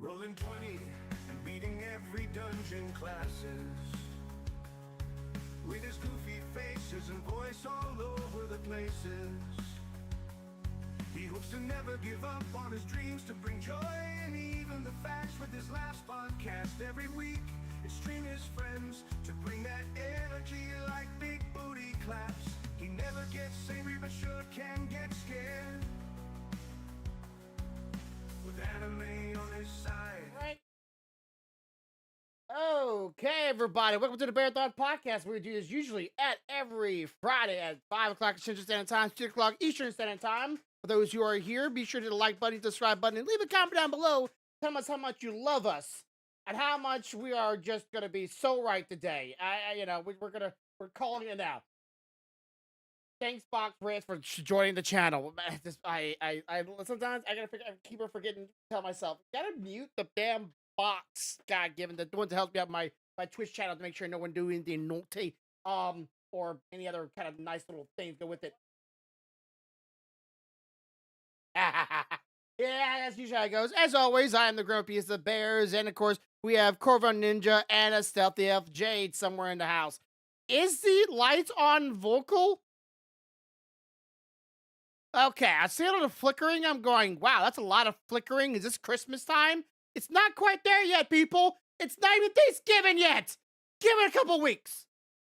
Rolling 20 and beating every dungeon classes. With his goofy faces and voice all over the places. He hopes to never give up on his dreams to bring joy and even the facts with his last podcast every week. It's stream his friends to bring that energy like big booty claps. He never gets angry but sure can get scared. With anime on his side. Right. Okay, everybody. Welcome to the Bearthoughts podcast. We do this usually at every Friday at 5 o'clock Central Standard Time, 6 o'clock Eastern Standard Time. For those who are here, be sure to hit the like button, the subscribe button, and leave a comment down below. Tell us how much you love us and how much we are just gonna be so right today. We're calling it now. Thanks, Box Reds, for joining the channel. Sometimes I keep on forgetting to tell myself, gotta mute the damn box God given the one to help me out my Twitch channel to make sure no one do anything naughty, or any other kind of nice little things go with it. Yeah, that's usually how it goes. As always, I am the grumpiest of bears, and of course, we have Corvon Ninja and a stealthy elf Jade somewhere in the house. Is the lights on vocal? Okay, I see a little flickering. I'm going, wow, that's a lot of flickering. Is this Christmas time? It's not quite there yet, people. It's not even Thanksgiving yet. Give it a couple weeks.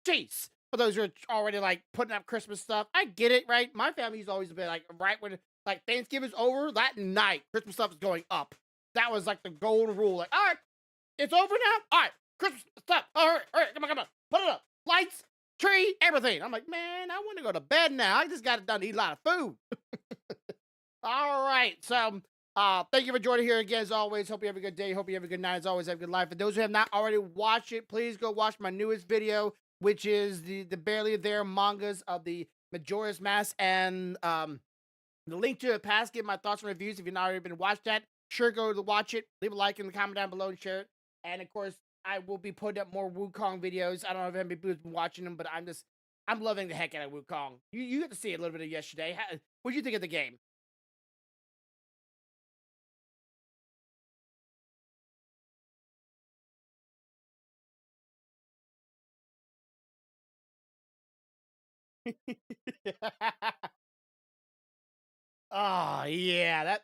Jeez. For those who are already like putting up Christmas stuff, I get it, right? My family's always been like, right when like Thanksgiving's over, that night, Christmas stuff is going up. That was like the golden rule. Like, all right, it's over now. All right, Christmas stuff. All right, come on, put it up. Lights, tree, everything. I'm like, man, I want to go to bed now. I just got it done to eat a lot of food. All right. So, thank you for joining here again. As always, hope you have a good day. Hope you have a good night. As always, have a good life. For those who have not already watched it, please go watch my newest video, which is the barely there mangas of the Majora's Mask, and the link to it past. Give my thoughts and reviews. If you've not already been watched that, sure go to watch it. Leave a like in the comment down below and share it. And of course, I will be putting up more Wukong videos. I don't know if anybody's been watching them, but I'm loving the heck out of Wukong. You got to see it a little bit of yesterday. What did you think of the game? Oh yeah,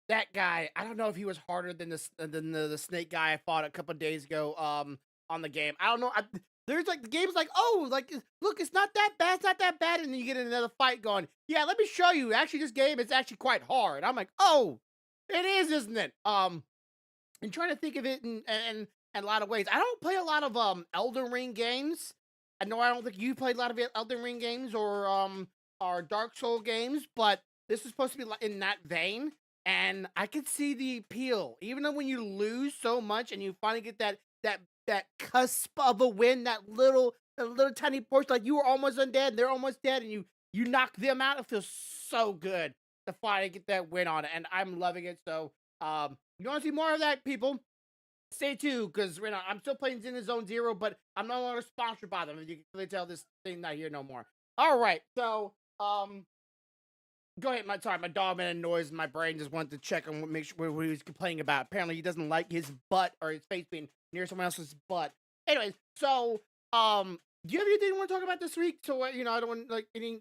that guy. I don't know if he was harder than the snake guy I fought a couple of days ago. On the game, I don't know. There's like the game's like, oh, like look, it's not that bad, it's not that bad, and then you get in another fight going, yeah, let me show you. Actually, this game is actually quite hard. I'm like, oh, it is, isn't it? And trying to think of it in a lot of ways. I don't play a lot of Elden Ring games. I know I don't think you played a lot of Elden Ring games or Dark Soul games, but this is supposed to be in that vein. And I could see the appeal, even though when you lose so much and you finally get that cusp of a win, that little tiny portion, like you were almost undead, they're almost dead, and you knock them out. It feels so good to finally get that win on it, and I'm loving it. So you want to see more of that, people? Stay tuned, because I'm still playing Zen Zone Zero, but I'm no longer sponsored by them. You can really tell this thing not here no more. All right, so go ahead. My dog made a noise. And my brain just wanted to check on make sure what he was complaining about. Apparently, he doesn't like his butt or his face being near someone else's butt. Anyways, so do you have anything you want to talk about this week? So I don't want like any.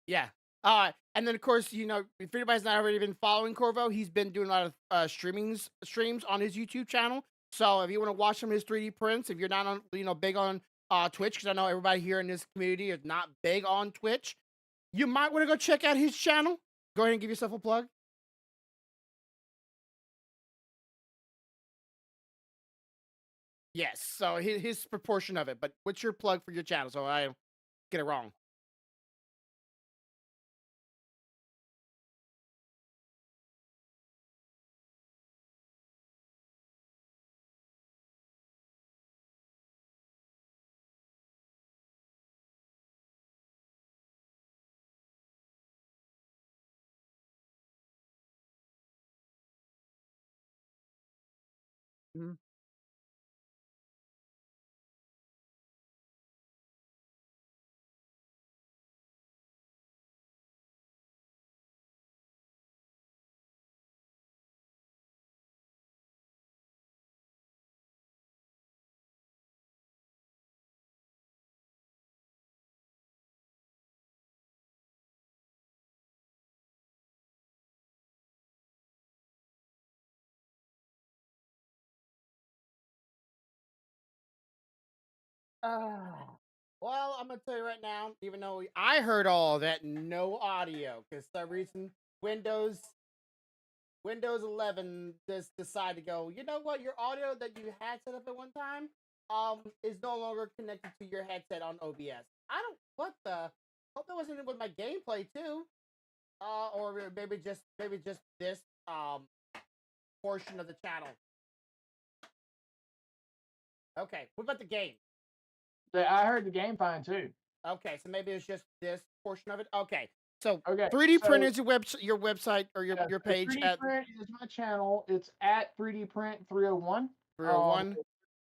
Yeah. And then of course, if anybody's not already been following Corvo, he's been doing a lot of streams on his YouTube channel. So if you want to watch some of his 3D prints, if you're not on, big on Twitch, because I know everybody here in this community is not big on Twitch, you might want to go check out his channel. Go ahead and give yourself a plug. Yes. So his proportion of it. But what's your plug for your channel? So I don't get it wrong. Mhm. Well, I'm gonna tell you right now, even though I heard all of that, no audio, because some reason Windows Windows 11 just decided to go. You know what? Your audio that you had set up at one time, is no longer connected to your headset on OBS. I don't. What the? Hope that wasn't with my gameplay too. Or maybe just this portion of the channel. Okay, what about the game? I heard the game fine too. Okay, so maybe it's just this portion of it. Okay, so Okay, 3D print so is your website or yeah, your so page 3D at Print is my channel. It's at 3D Print 301. Um, 301.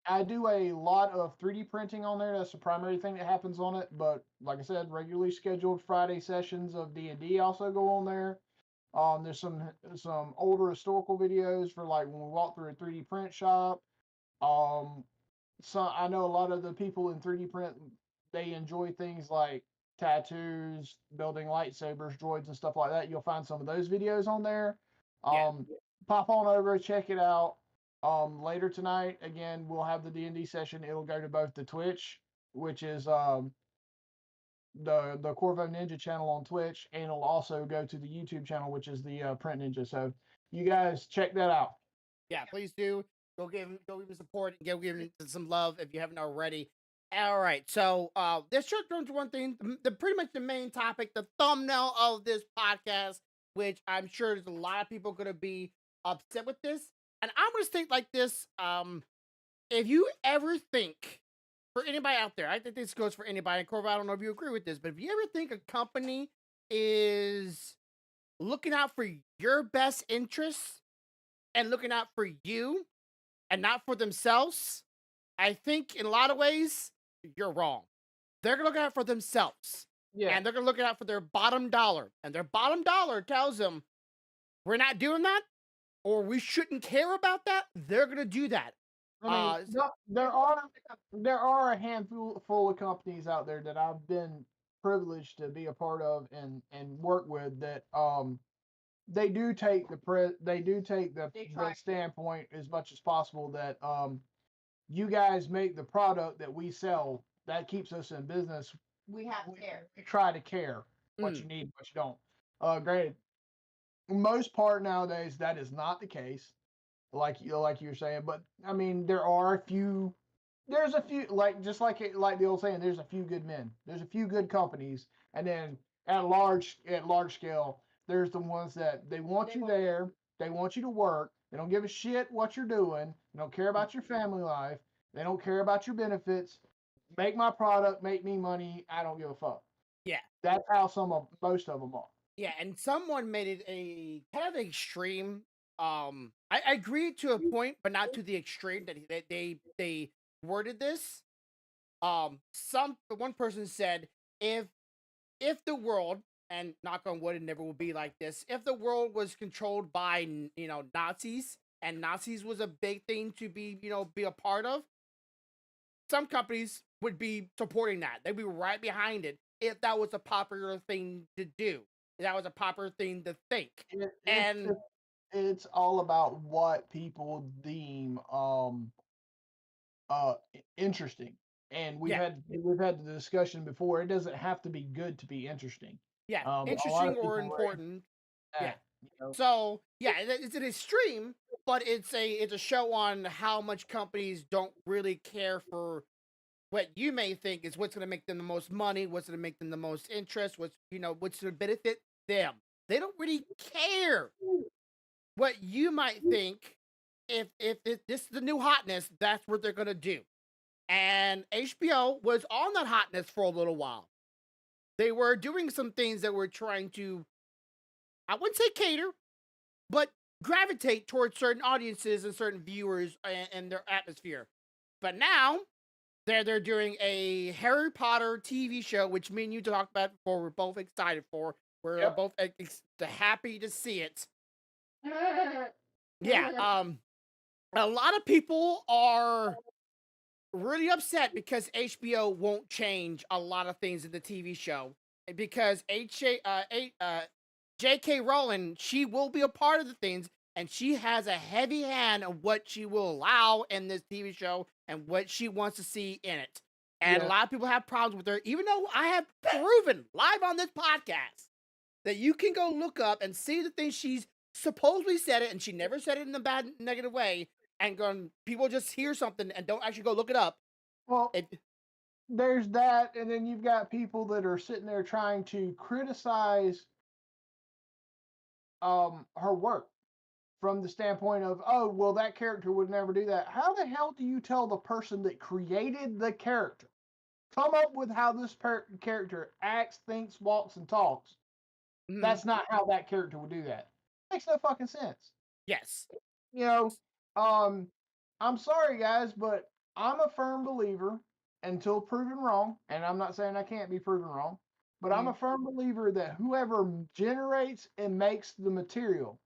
I do a lot of 3D printing on there. That's the primary thing that happens on it. But like I said, regularly scheduled Friday sessions of D&D also go on there. There's some older historical videos for like when we walk through a 3D print shop. Um, so I know a lot of the people in 3D print they enjoy things like tattoos, building lightsabers, droids, and stuff like that. You'll find some of those videos on there. Yeah, Pop on over, check it out. Later tonight, again, we'll have the D&D session. It'll go to both the Twitch, which is the Corvo Ninja channel on Twitch, and it'll also go to the YouTube channel, which is the Print Ninja. So you guys check that out. yeah. Please do go give him support and give him some love if you haven't already. All right, so let's just turn to one thing. The pretty much the main topic, the thumbnail of this podcast, which I'm sure there's a lot of people gonna be upset with this, and I'm gonna state like this. If you ever think, for anybody out there, I think this goes for anybody. And Corvo, I don't know if you agree with this, but if you ever think a company is looking out for your best interests and looking out for you and not for themselves, I think in a lot of ways, you're wrong. They're gonna look out for themselves. Yeah. And they're gonna look out for their bottom dollar. And their bottom dollar tells them we're not doing that, or we shouldn't care about that. They're gonna do that. I mean, there are a handful full of companies out there that I've been privileged to be a part of and work with that they do take the standpoint as much as possible that you guys make the product that we sell that keeps us in business. We have to care. We try to care what Mm. you need, what you don't. Granted, most part nowadays that is not the case, like you were saying. But I mean, there's a few like the old saying, there's a few good men, there's a few good companies, and then at large scale, there's the ones that they want you there, they want you to work, they don't give a shit what you're doing, they don't care about your family life, they don't care about your benefits. Make my product, make me money. I don't give a fuck. Yeah. That's how most of them are. Yeah, and someone made it a kind of extreme. I agree to a point, but not to the extreme that they worded this. One person said if the world, and knock on wood, it never will be like this. If the world was controlled by Nazis, and Nazis was a big thing to be a part of, some companies would be supporting that. They'd be right behind it if that was a popular thing to do. If that was a popular thing to think. And It's all about what people deem interesting. And we've yeah, had the discussion before. It doesn't have to be good to be interesting. yeah, A lot interesting of or people important. Yeah. that. So yeah, it's an extreme, but it's a show on how much companies don't really care for what you may think is what's going to make them the most money, what's going to make them the most interest, what's going to benefit them. They don't really care what you might think. If this is the new hotness, that's what they're going to do. And HBO was on that hotness for a little while. They were doing some things that were trying to, I wouldn't say cater, but gravitate towards certain audiences and certain viewers and their atmosphere. But now they're doing a Harry Potter TV show, which me and you talked about before. We're both excited for. We're Yep. both happy to see it. Yeah. A lot of people are really upset because HBO won't change a lot of things in the TV show because J.K. Rowling, she will be a part of the things, and she has a heavy hand on what she will allow in this TV show and what she wants to see in it. And a Yeah. lot of people have problems with her, even though I have proven live on this podcast that you can go look up and see the things she's supposedly said it, and she never said it in a bad, negative way. And people just hear something and don't actually go look it up. Well, It, there's that, and then you've got people that are sitting there trying to criticize her work from the standpoint of, oh, well, that character would never do that. How the hell do you tell the person that created the character, come up with how this character acts, thinks, walks, and talks? Mhm. That's not how that character would do that. Makes no fucking sense. Yes. You know, I'm sorry, guys, but I'm a firm believer until proven wrong, and I'm not saying I can't be proven wrong, but I'm a firm believer that whoever generates and makes the material,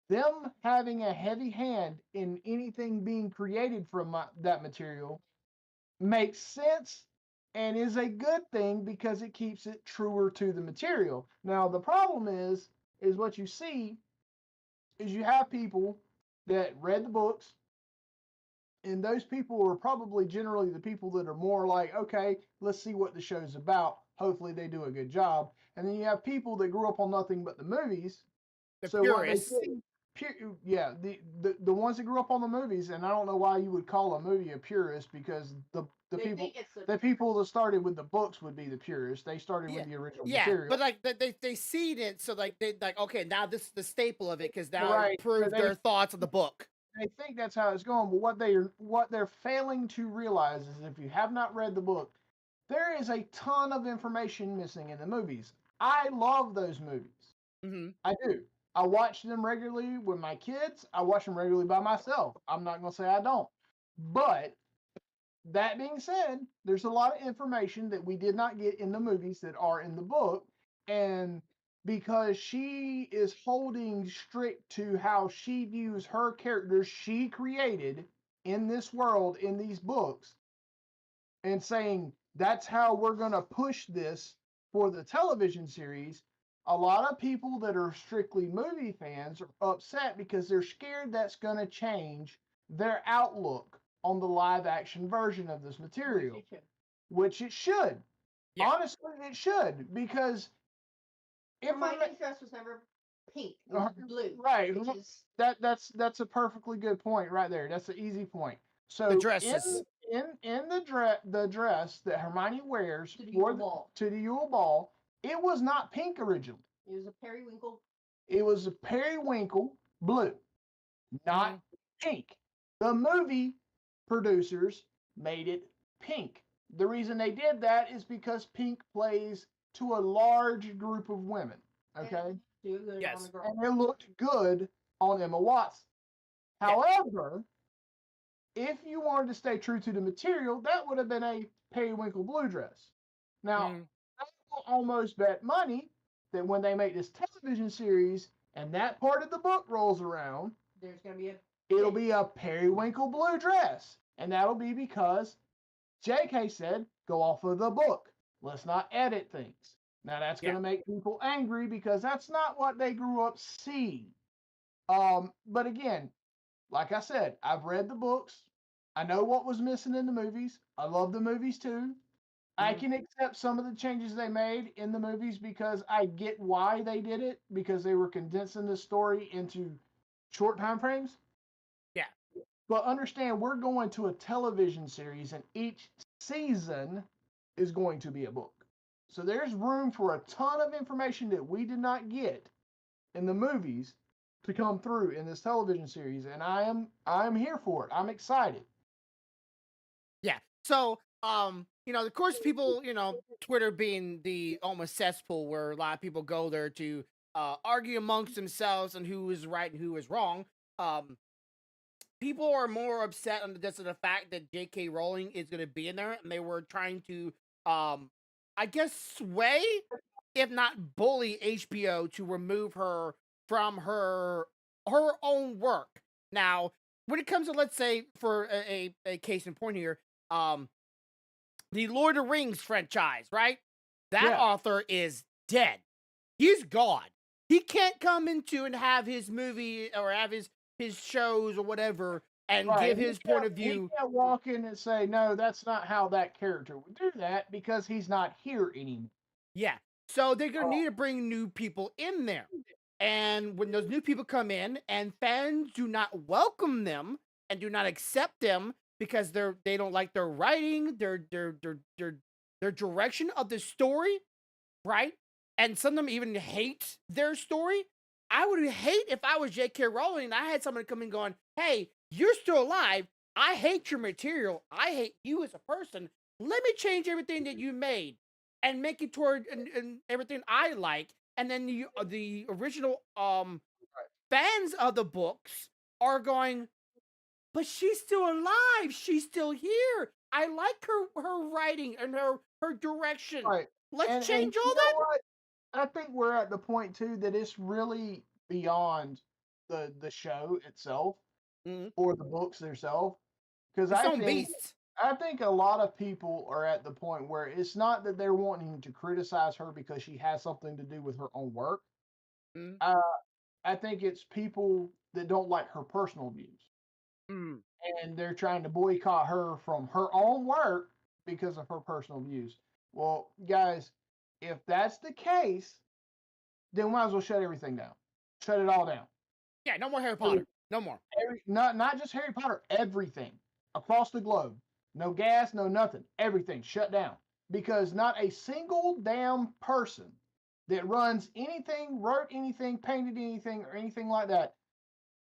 them having a heavy hand in anything being created from that material, makes sense and is a good thing because it keeps it truer to the material. Now, the problem is what you see is you have people that read the books, and those people are probably generally the people that are more like, okay, let's see what the show's about. Hopefully they do a good job. And then you have people that grew up on nothing but the movies. The So what they purists. see, yeah, the ones that grew up on the movies, and I don't know why you would call a movie a purist, because the people that started with the books would be the purists. They started with the original Yeah, material. but like they seed it, so like they like, okay, now this is the staple of it because now Right, it so proves their thoughts of the book. they think that's how it's going, but what they're failing to realize is, if you have not read the book, there is a ton of information missing in the movies. I love those movies. Mm-hmm. I do. I watch them regularly with my kids. I watch them regularly by myself. I'm not going to say I don't. But that being said, there's a lot of information that we did not get in the movies that are in the book. And because she is holding strict to how she views her characters she created in this world, in these books, and saying that's how we're going to push this for the television series, a lot of people that are strictly movie fans are upset because they're scared that's going to change their outlook on the live action version of this material, which it should. Yeah. Honestly, it should, because Hermione's dress was never pink; it was blue. Right. Which is That's a perfectly good point right there. That's an easy point. So The dresses. in the dress that Hermione wears To the for Yule Ball. to the Yule Ball, it was not pink originally. it was a periwinkle. It was a periwinkle blue, not pink. The movie producers made it pink. The reason they did that is because pink plays to a large group of women. Okay. Do good Yes. on the girl. And it looked good on Emma Watson. Yeah. However, if you wanted to stay true to the material, that would have been a periwinkle blue dress. Now, I will almost bet money that when they make this television series and that part of the book rolls around, There's gonna be a it'll be a periwinkle blue dress. And that'll be because JK said, go off of the book. Let's not edit things. Now that's going to make people angry because that's not what they grew up seeing. But again, like I said, I've read the books. I know what was missing in the movies. I love the movies too. I can accept some of the changes they made in the movies because I get why they did it, because they were condensing the story into short time frames. Yeah. But understand, we're going to a television series, and each season is going to be a book. So there's room for a ton of information that we did not get in the movies to come through in this television series, and I'm here for it. I'm excited. Yeah. So, of course, people, Twitter being the almost cesspool where a lot of people go there to argue amongst themselves on who is right and who is wrong. People are more upset on just the fact that J.K. Rowling is going to be in there, and they were trying to, I guess, sway, if not bully, HBO to remove her from her own work. Now, when it comes to, let's say, for a case in point here, the Lord of the Rings franchise, right? That author is dead. He's gone. He can't come into and have his movie or have his shows or whatever and Right. give his point of He view. can't walk in and say, no, that's not how that character would do that because he's not here anymore. Yeah. So they're gonna Oh. need to bring new people in there. And when those new people come in and fans do not welcome them and do not accept them because they don't like their writing, their direction of the story, right? And some of them even hate their story. I would hate if I was J.K. Rowling and I had somebody come in going, "Hey, you're still alive. I hate your material. I hate you as a person. Let me change everything that you made and make it toward and everything I like." And then the original fans of the books are going, "But she's still alive. She's still here. I like her writing and her direction. Right. Let's And change you all know that." what? I think we're at the point too that it's really beyond the show itself Mhm. or the books themselves. Because Its own beast. I think a lot of people are at the point where it's not that they're wanting to criticize her because she has something to do with her own work. Mhm. Uh, I think it's people that don't like her personal views. Mm. And they're trying to boycott her from her own work because of her personal views. Well, guys, if that's the case, then we might as well shut everything down. Shut it all down. Yeah, no more Harry Potter. No more. Not just Harry Potter, everything across the globe. No gas, no nothing. Everything shut down. Because not a single damn person that runs anything, wrote anything, painted anything, or anything like that,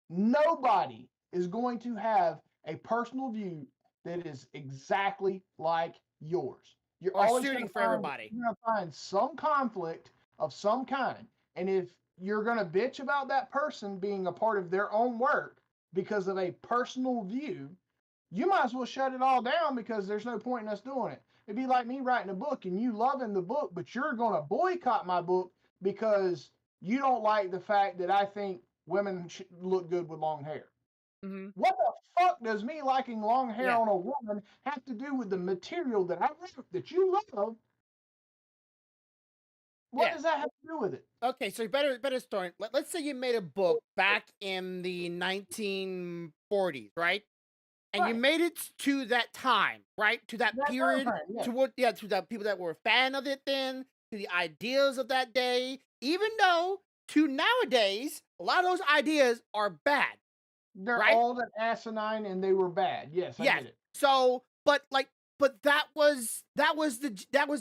nobody is going to have a personal view that is exactly like yours. You're Or always suiting for everybody. you're going to find some conflict of some kind. And if you're going to bitch about that person being a part of their own work because of a personal view, you might as well shut it all down because there's no point in us doing it. It'd be like me writing a book and you loving the book, but you're going to boycott my book because you don't like the fact that I think women look good with long hair. Mm-hmm. What the fuck does me liking long hair Yeah. on a woman have to do with the material that I wrote that you love? What does that have to do with it? Okay, so better story. Let's say you made a book back in the 1940s, right? And you Right. made it to that time, right? To that That period, time frame, yeah. to the people that were a fan of it then, to the ideas of that day, even though to nowadays, a lot of those ideas are bad. They're Right? old and asinine and they were bad. Yes, I Yes. get it. So, but that was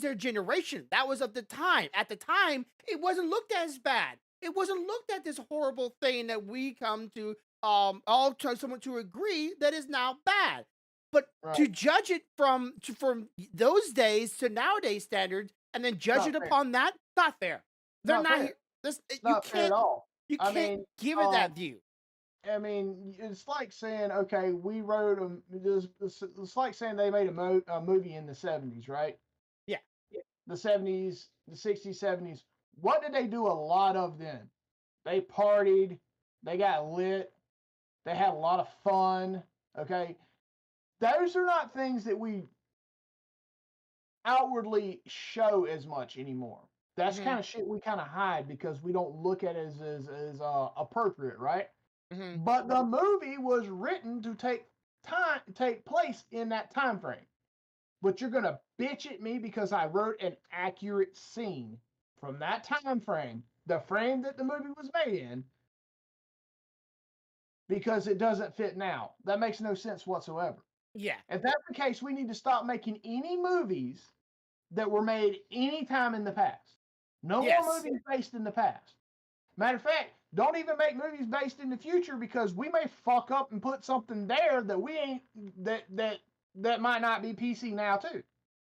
their generation. That was of the time. At the time, it wasn't looked at as bad. It wasn't looked at this horrible thing that we come to all to someone to agree that is now bad. But to Right. judge it from those days to nowadays standards and then judge Not it fair. upon that, not fair. They're Not not fair. here. This It's you not fair at all. you I can't mean, give it that view. I mean, it's like saying, okay, we wrote it's like saying they made a movie in the 70s, right? Yeah. The 70s, the 60s, 70s. What did they do a lot of then? They partied, they got lit, they had a lot of fun, okay? Those are not things that we outwardly show as much anymore. That's Mhm. kind of shit we kind of hide because we don't look at it as appropriate, right? Mhm. But the movie was written to take place in that time frame. But you're gonna bitch at me because I wrote an accurate scene from that time frame, the frame that the movie was made in, because it doesn't fit now. That makes no sense whatsoever. Yeah. If that's the case, we need to stop making any movies that were made any time in the past. No Yes. more movies based in the past. Matter of fact, don't even make movies based in the future because we may fuck up and put something there that we ain't that might not be PC now too.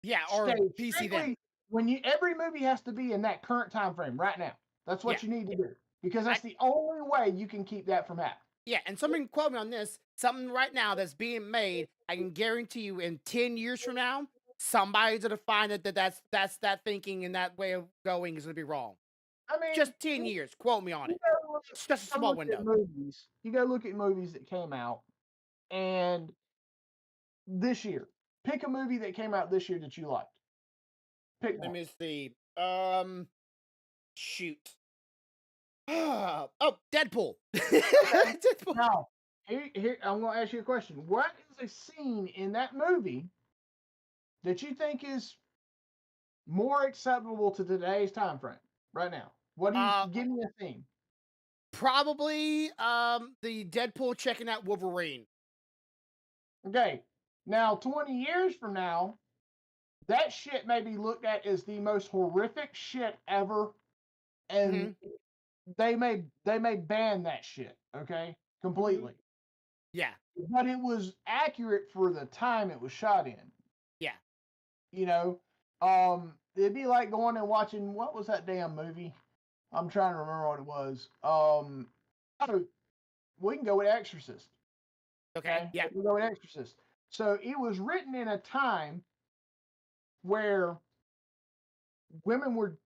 Yeah, or Stay PC then. strictly every movie has to be in that current time frame right now. That's what you need to do because that's the only way you can keep that from happening. Yeah, and somebody can quote me on this. Something right now that's being made, I can guarantee you in 10 years from now, somebody's gonna find that's that thinking and that way of going is gonna be wrong. I mean, Just 10 years. Quote me on you it. gotta look, It's just a you gotta small look at window. movies. You gotta look at movies that came out and this year. Pick a movie that came out this year that you liked. Pick Let one. me see. Shoot. Oh, Deadpool. Okay. Deadpool. Now, Here, I'm going to ask you a question. What is a scene in that movie that you think is more acceptable to today's time frame right now? What do you give me a theme? Probably the Deadpool checking out Wolverine. Okay, now 20 years from now, that shit may be looked at as the most horrific shit ever, and they may ban that shit. Okay, completely. Yeah. But it was accurate for the time it was shot in. Yeah. You know, it'd be like going and watching, what was that damn movie? I'm trying to remember what it was. Oh, we can go with Exorcist. Okay. Yeah. We can go with Exorcist. So it was written in a time where women were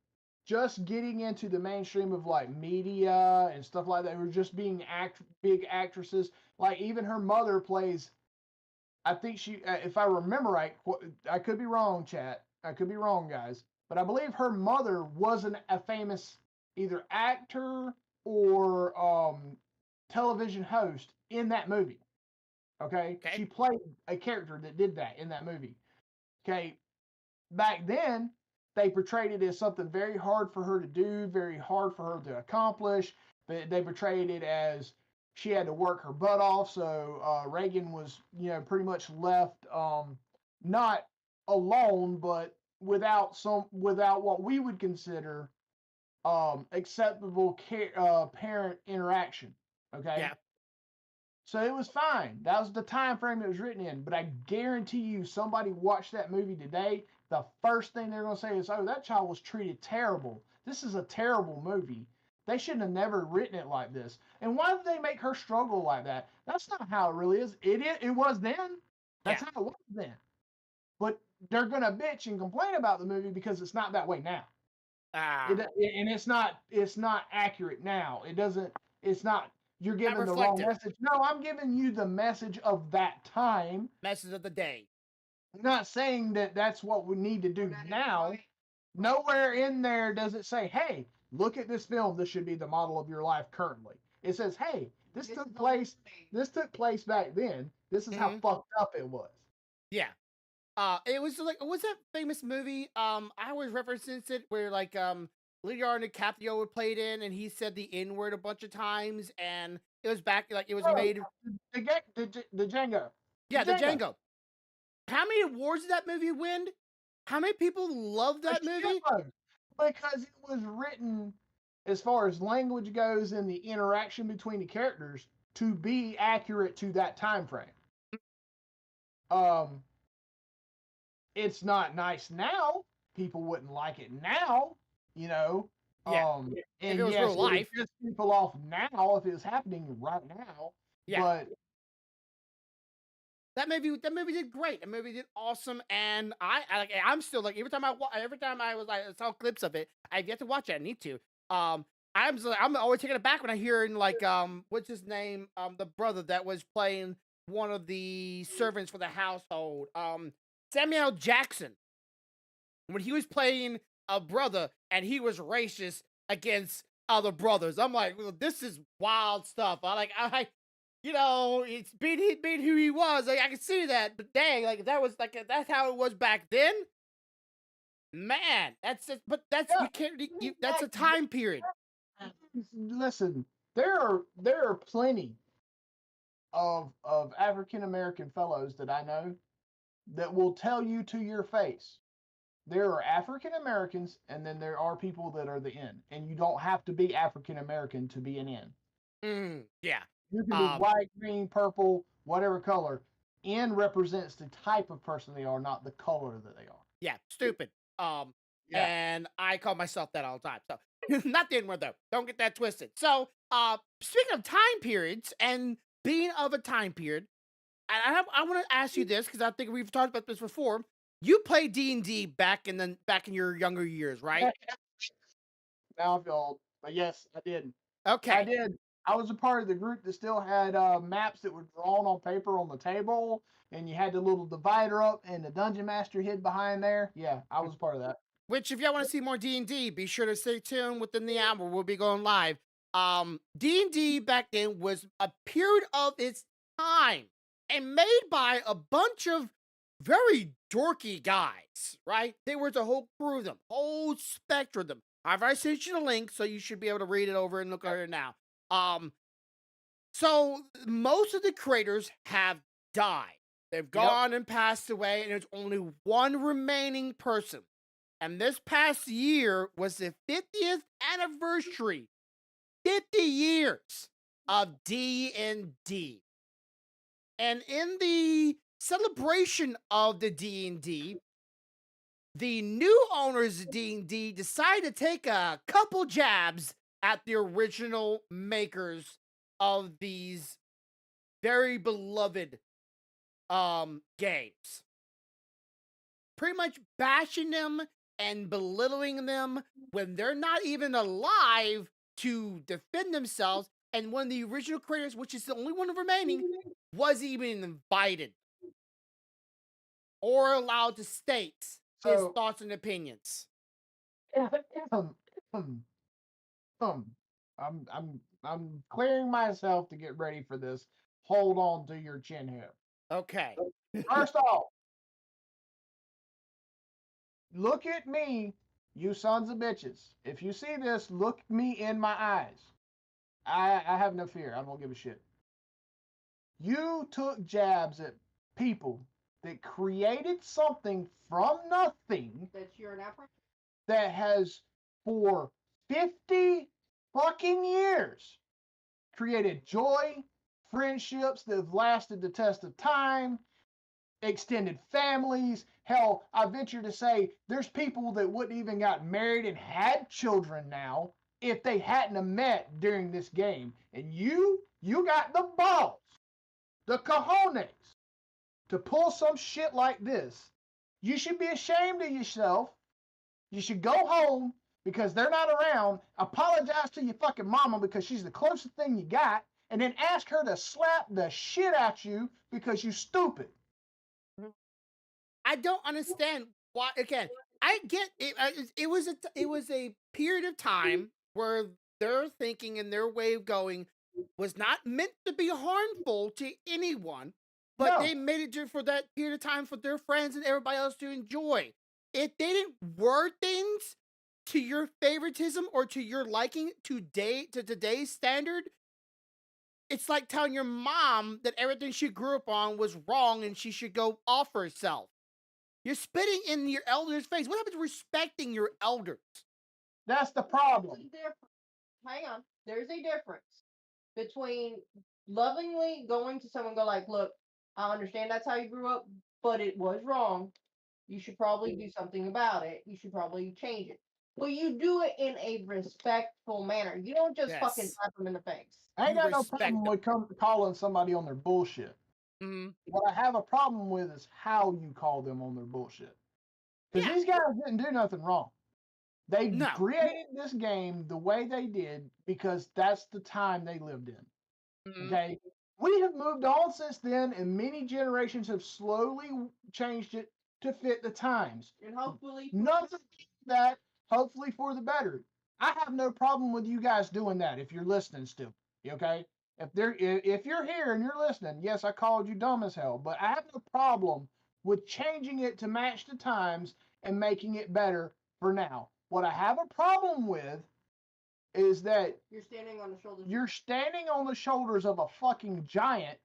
just getting into the mainstream of like media and stuff like that. They were just being big actresses. Like even her mother plays. I think she, if I remember right, I could be wrong, chat. I could be wrong, guys. But I believe her mother wasn't a famous either actor or television host in that movie. Okay? She played a character that did that in that movie. Okay? Back then, they portrayed it as something very hard for her to do, very hard for her to accomplish. They portrayed it as she had to work her butt off. So Reagan was, pretty much left not alone, but without what we would consider acceptable parent interaction. Okay. Yeah. So it was fine. That was the time frame it was written in. But I guarantee you, somebody watched that movie today, the first thing they're going to say is, "Oh, that child was treated terrible. This is a terrible movie. They shouldn't have never written it like this. And why did they make her struggle like that? That's not how it really is. It was then. That's how it was then. But they're going to bitch and complain about the movie because it's not that way now. And it's not accurate now. It's not. You're giving the wrong message. No, I'm giving you the message of that time. Message of the day. I'm not saying that that's what we need to do now. Nowhere in there does it say, "Hey, look at this film. This should be the model of your life currently." It says, "Hey, this took place back then. This is how fucked up it was." Yeah. It was like, what's that famous movie? I always reference it where like Leonardo DiCaprio would play it in, and he said the N word a bunch of times, and it was back like it was made. The Django. Yeah, the Django. How many awards did that movie win? How many people love that movie? Because it was written, as far as language goes and the interaction between the characters, to be accurate to that time frame. It's not nice now. People wouldn't like it now, Yeah. And if it was real life, it would piss people off now if it was happening right now. Yeah. But that movie did great. That movie did awesome, and I'm still like every time I was like I saw clips of it, I've yet to watch it. I need to. I'm always taken aback when I hear in like what's his name, the brother that was playing one of the servants for the household, Samuel Jackson, when he was playing a brother and he was racist against other brothers. I'm like, well, this is wild stuff. It's being who he was. Like, I can see that, but dang, like that's how it was back then. Man, that's it. But that's that's a time period. Listen, there are plenty of African American fellows that I know that will tell you to your face, there are African Americans, and then there are people that are the N, and you don't have to be African American to be an N. Yeah. You can be white, green, purple, whatever color. N represents the type of person they are, not the color that they are. Yeah, stupid. And I call myself that all the time. So not the N-word though. Don't get that twisted. So speaking of time periods and being of a time period, I want to ask you this because I think we've talked about this before. You played D&D back in your younger years, right? Now I feel old, but yes, I did. Okay, I did. I was a part of the group that still had maps that were drawn on paper on the table, and you had the little divider up, and the dungeon master hid behind there. Yeah, I was a part of that. Which, if y'all want to see more D&D, be sure to stay tuned within the hour. We'll be going live. D&D back then was a period of its time and made by a bunch of very dorky guys, right? There was a whole crew of them, whole spectrum of them. I sent you the link, so you should be able to read it over and look at it now. So most of the creators have died. They've gone and passed away, and there's only one remaining person. And this past year was the 50th anniversary. 50 years of D&D. And in the celebration of the D&D, the new owners of D&D decided to take a couple jabs at the original makers of these very beloved games. Pretty much bashing them and belittling them when they're not even alive to defend themselves. And one of the original creators, which is the only one remaining, wasn't even invited or allowed to state his thoughts and opinions. I'm clearing myself to get ready for this. Hold on to your chin hair. Okay. First off, look at me, you sons of bitches. If you see this, look me in my eyes. I have no fear. I don't give a shit. You took jabs at people that created something from nothing That's your African. that has, for 50 fucking years, created joy, friendships that have lasted the test of time, extended families. Hell, I venture to say there's people that wouldn't even got married and had children now if they hadn't have met during this game. And you got the balls, the cojones, to pull some shit like this. You should be ashamed of yourself. You should go home because they're not around. Apologize to your fucking mama because she's the closest thing you got, and then ask her to slap the shit at you because you stupid. I don't understand why. Again, I get it. It was a period of time where their thinking and their way of going was not meant to be harmful to anyone, but they made it for that period of time for their friends and everybody else to enjoy. If they didn't word things to your favoritism or to your liking to today's standard, it's like telling your mom that everything she grew up on was wrong and she should go off herself. You're spitting in your elders' face. What happened to respecting your elders? That's the problem. Hang on. There's a difference between lovingly going to someone and go like, look, I understand that's how you grew up, but it was wrong. You should probably do something about it. You should probably change it. But you do it in a respectful manner. You don't just fucking slap them in the face. I ain't got no problem with calling somebody on their bullshit. What I have a problem with is how you call them on their bullshit. Because these guys didn't do nothing wrong. They created this game the way they did because that's the time they lived in. Okay? We have moved on since then, and many generations have slowly changed it to fit the times. And hopefully nothing that, hopefully for the better. I have no problem with you guys doing that if you're listening still. Okay? If you're here and you're listening, yes, I called you dumb as hell, but I have no problem with changing it to match the times and making it better for now. What I have a problem with is that you're standing on the shoulders. You're standing on the shoulders of a fucking giant,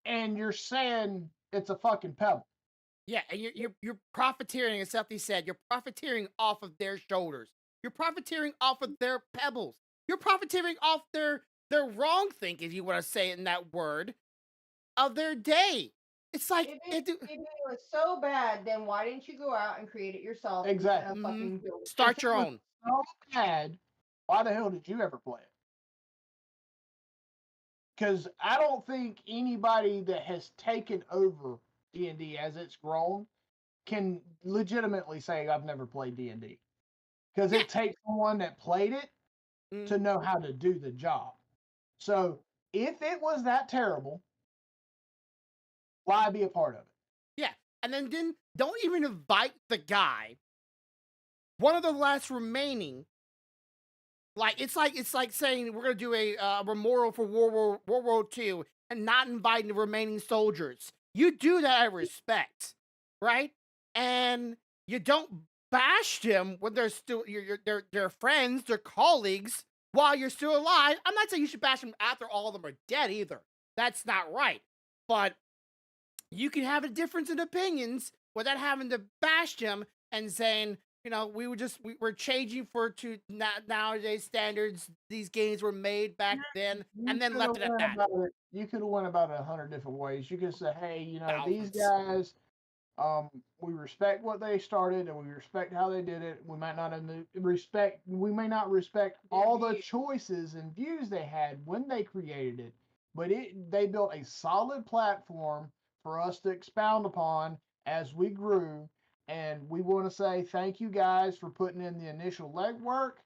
and you're saying it's a fucking pebble. Yeah, and you're profiteering, as Seth said, you're profiteering off of their shoulders. You're profiteering off of their pebbles. You're profiteering off their wrong think, if you want to say it in that word, of their day. It's like if it was so bad, then why didn't you go out and create it yourself? Exactly. Start your own. So bad. Why the hell did you ever play it? Because I don't think anybody that has taken over D&D as it's grown can legitimately say I've never played D&D. Because it takes someone that played it to know how to do the job. So if it was that terrible, why be a part of it? Yeah, and then don't even invite the guy, one of the last remaining, Like it's like saying we're gonna do a memorial for World War II and not inviting the remaining soldiers. You do that out of respect, right? And you don't bash them when they're still they're friends, they're colleagues while you're still alive. I'm not saying you should bash them after all of them are dead either. That's not right. But you can have a difference in opinions without having to bash them and saying, you know, we're changing nowadays standards. These games were made back then, and then left it at that. You could have went about it 100 different ways. You could say, hey, these Thousands. guys, we respect what they started and we respect how they did it. We might not we may not respect all the choices and views they had when they created it, but they built a solid platform for us to expound upon as we grew. And we want to say thank you guys for putting in the initial legwork,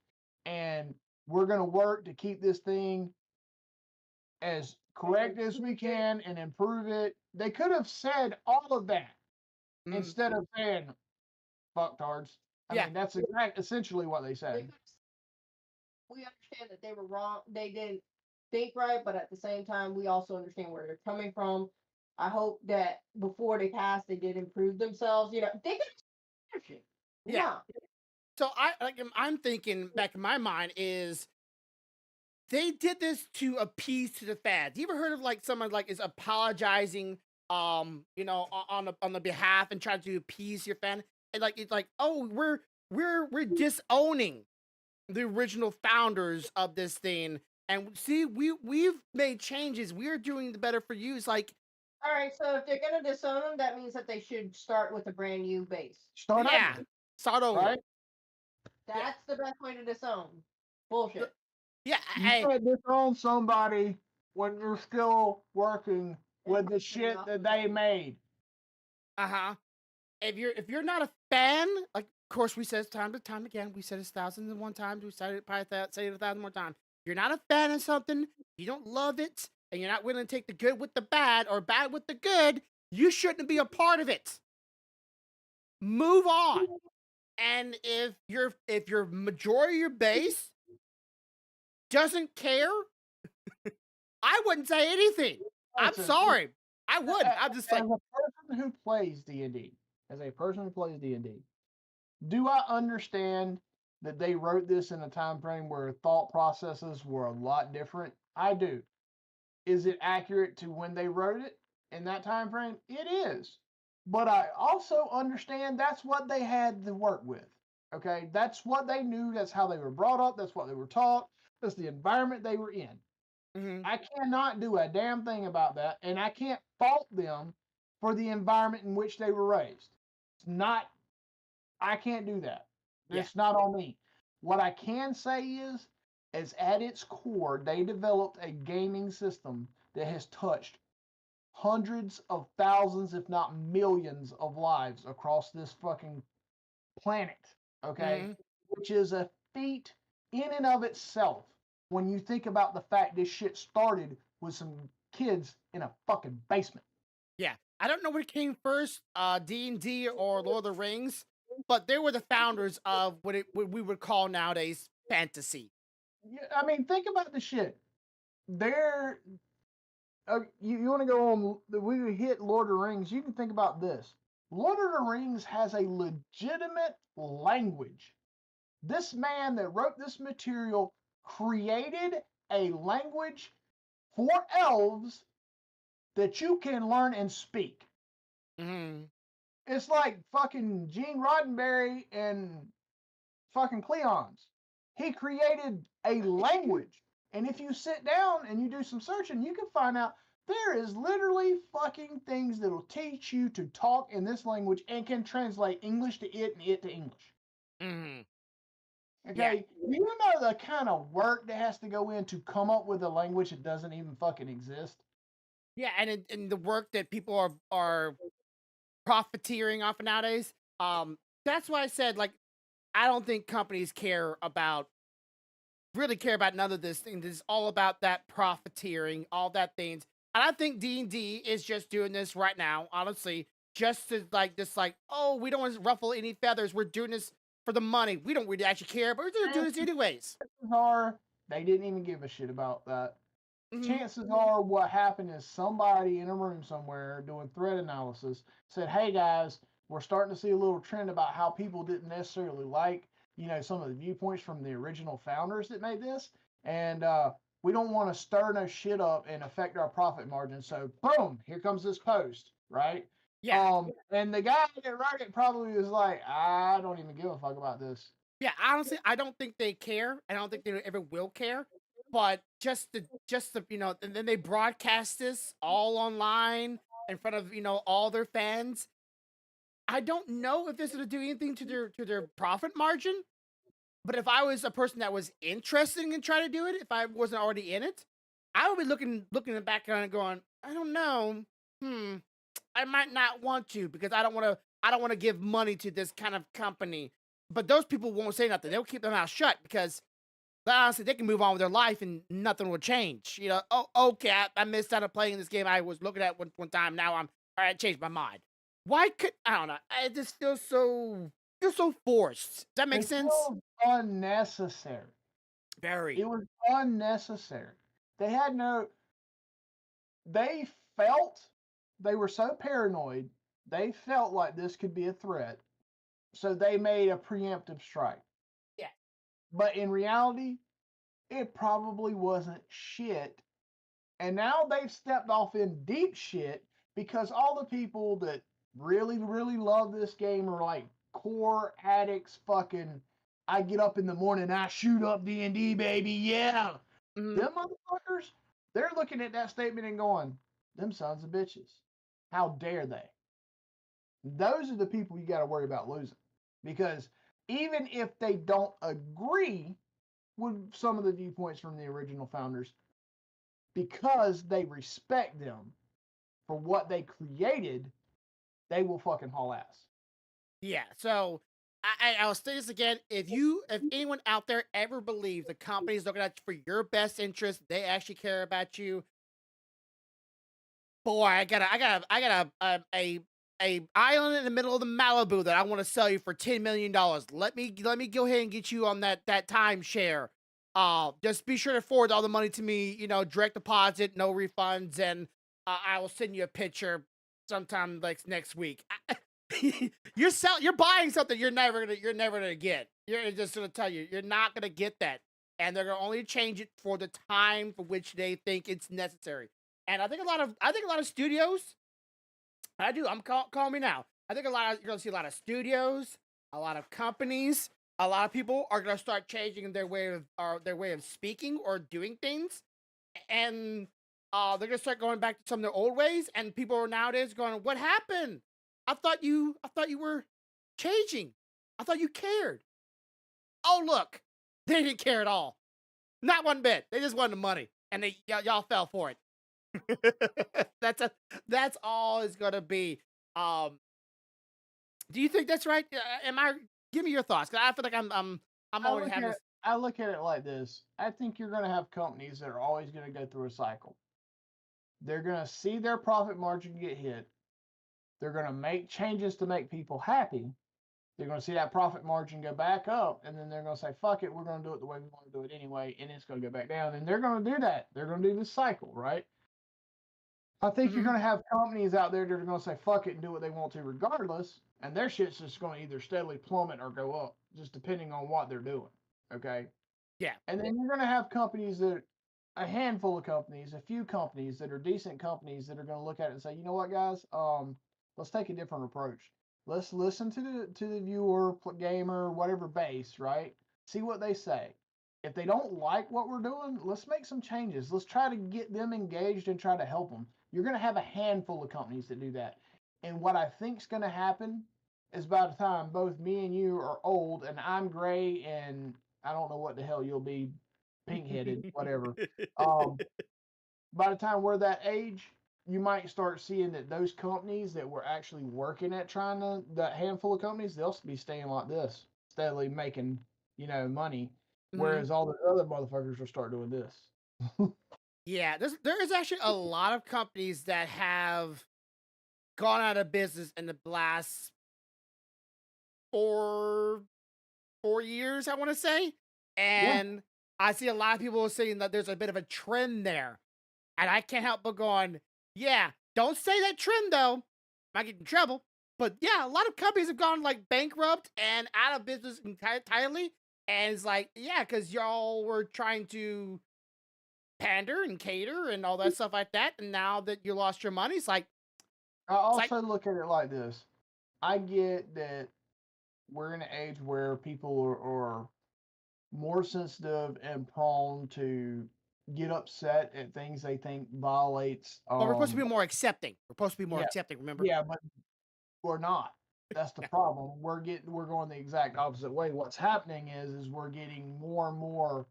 and we're going to work to keep this thing as correct as we can and improve it. They could have said all of that Mm, instead of saying fucktards. I Yeah. mean, that's essentially what they said. We understand that they were wrong. They didn't think right, but at the same time, we also understand where they're coming from. I hope that before they passed, they did improve themselves. They could have. Yeah. So I'm thinking back in my mind is they did this to appease to the fans. You ever heard of like someone like is apologizing, on the behalf and trying to appease your fan? And like it's like, oh, we're disowning the original founders of this thing. And see, we've made changes. We're doing the better for you. It's like, All right, so if they're gonna disown them, that means that they should start with a brand new base. Start yeah, over, start over. right? That's the best way to disown. Bullshit. Yeah, You can't disown somebody when you're still working with the shit that they made. uh-huh. If you're not a fan, like of course we said it time to time again, we said it thousands and one times, we said it probably say it 1,000 more times. You're not a fan of something, you don't love it, and you're not willing to take the good with the bad or bad with the good, you shouldn't be a part of it. Move on. And if your majority of your base doesn't care, I wouldn't say anything. I'm Listen, sorry. I would. I'm just like, as a person who plays D&D, do I understand that they wrote this in a time frame where thought processes were a lot different? I do. Is it accurate to when they wrote it in that time frame? It is. But I also understand that's what they had to work with. Okay? That's what they knew, that's how they were brought up, that's what they were taught, that's the environment they were in. mhm. I cannot do a damn thing about that, and I can't fault them for the environment in which they were raised. It's not, I can't do that. Yeah. It's not on me. What I can say is at its core, they developed a gaming system that has touched hundreds of thousands, if not millions, of lives across this fucking planet. Okay? Mhm. Which is a feat in and of itself when you think about the fact this shit started with some kids in a fucking basement. Yeah. I don't know what came first, D&D or Lord of the Rings, but they were the founders of what we would call nowadays fantasy. Yeah, I mean, think about the shit. They're you want to go on? We hit Lord of the Rings. You can think about this. Lord of the Rings has a legitimate language. This man that wrote this material created a language for elves that you can learn and speak. Mhm. It's like fucking Gene Roddenberry and fucking Cleons. He created a language. And if you sit down and you do some searching, you can find out there is literally fucking things that'll teach you to talk in this language and can translate English to it and it to English. Mhm. Okay, you know the kind of work that has to go in to come up with a language that doesn't even fucking exist. Yeah, and the work that people are profiteering off of nowadays. That's why I said like I don't think companies really care about none of this thing. This is all about that profiteering, all that things. And I think D&D is just doing this right now, honestly, just to like oh, we don't want to ruffle any feathers. We're doing this for the money. We don't really actually care, but we're gonna do this anyways. Are they didn't even give a shit about that. Mhm. Chances are what happened is somebody in a room somewhere doing threat analysis said, hey guys, we're starting to see a little trend about how people didn't necessarily like, some of the viewpoints from the original founders that made this. And we don't want to stir no shit up and affect our profit margin. So boom, here comes this post, right? Yeah. And the guy that wrote it probably was like, I don't even give a fuck about this. Yeah, honestly, I don't think they care. I don't think they ever will care. But just the and then they broadcast this all online in front of all their fans. I don't know if this is gonna do anything to their profit margin. But if I was a person that was interested in trying to do it, if I wasn't already in it, I would be looking in the background and going, I don't know, I might not want to because I don't want to give money to this kind of company. But those people won't say nothing. They'll keep their mouth shut because honestly, they can move on with their life and nothing will change. Oh, okay, I missed out on playing this game I was looking at one time. Now I changed my mind. Why could I don't know? I just feels so forced. Does that make It sense? feels unnecessary. Very. It was unnecessary. They had no, they felt, they were so paranoid, they felt like this could be a threat. So they made a preemptive strike. Yeah. But in reality, it probably wasn't shit. And now they've stepped off in deep shit because all the people that really, really love this game are like core addicts. Fucking, I get up in the morning, I shoot up D&D, baby, yeah. Mhm. Them motherfuckers, they're looking at that statement and going, them sons of bitches. How dare they? Those are the people you got to worry about losing. Because even if they don't agree with some of the viewpoints from the original founders, because they respect them for what they created, they will fucking haul ass. Yeah. So I'll say this again. If anyone out there ever believes the company's looking at you for your best interest, they actually care about you. Boy, I got a island in the middle of the Malibu that I want to sell you for $10 million. Let me go ahead and get you on that timeshare. Just be sure to forward all the money to me. Direct deposit, no refunds, and I will send you a picture sometime like next week. You're buying something you're never gonna get. You're just gonna tell you're not gonna get that, and they're gonna only change it for the time for which they think it's necessary. And I think a lot of studios. Call me now. I think you're gonna see a lot of studios, a lot of companies, a lot of people are gonna start changing their way of speaking or doing things, and they're gonna start going back to some of their old ways. And people are nowadays going, "What happened? I thought you were changing. I thought you cared." Oh look, they didn't care at all. Not one bit. They just wanted the money, and y'all fell for it. That's all it's gonna be. Um, do you think that's right? Am I? Give me your thoughts, 'cause I feel like I'm I always look having at this. I look at it like this. I think you're going to have companies that are always going to go through a cycle. They're going to see their profit margin get hit. They're going to make changes to make people happy. They're going to see that profit margin go back up, and then they're going to say, fuck it, we're going to do it the way we want to do it anyway, and it's going to go back down. And they're going to do that. They're going to do this cycle, right? I think you're Mhm. going to have companies out there that are going to say, fuck it, and do what they want to regardless, and their shit's just going to either steadily plummet or go up, just depending on what they're doing, okay? Yeah. And then you're going to have companies a handful of companies, a few companies that are decent companies that are going to look at it and say, you know what, guys, let's take a different approach. Let's listen to the viewer, gamer, whatever base, right? See what they say. If they don't like what we're doing, let's make some changes. Let's try to get them engaged and try to help them. You're going to have a handful of companies that do that. And what I think is going to happen is by the time both me and you are old and I'm gray and I don't know what the hell you'll be, pink headed, whatever. Um, by the time we're that age, you might start seeing that those companies that were actually working at trying to, that handful of companies, they'll be staying like this, steadily making, money. Mhm. Whereas all the other motherfuckers will start doing this. Yeah. There is actually a lot of companies that have gone out of business in the last 4 4 years, I want to say. And I see a lot of people saying that there's a bit of a trend there. And I can't help but going, yeah, don't say that trend though. Might get in trouble. But yeah, a lot of companies have gone like bankrupt and out of business entirely. And it's like, yeah, because y'all were trying to pander and cater and all that stuff like that. And now that you lost your money, I it's like, also look at it like this. I get that we're in an age where people are more sensitive and prone to get upset at things they think violates but we're supposed to be more accepting. We're supposed to be more yeah, accepting, remember? yeah, but we're not. That's the problem. We're going the exact opposite way. What's happening is we're getting more and more.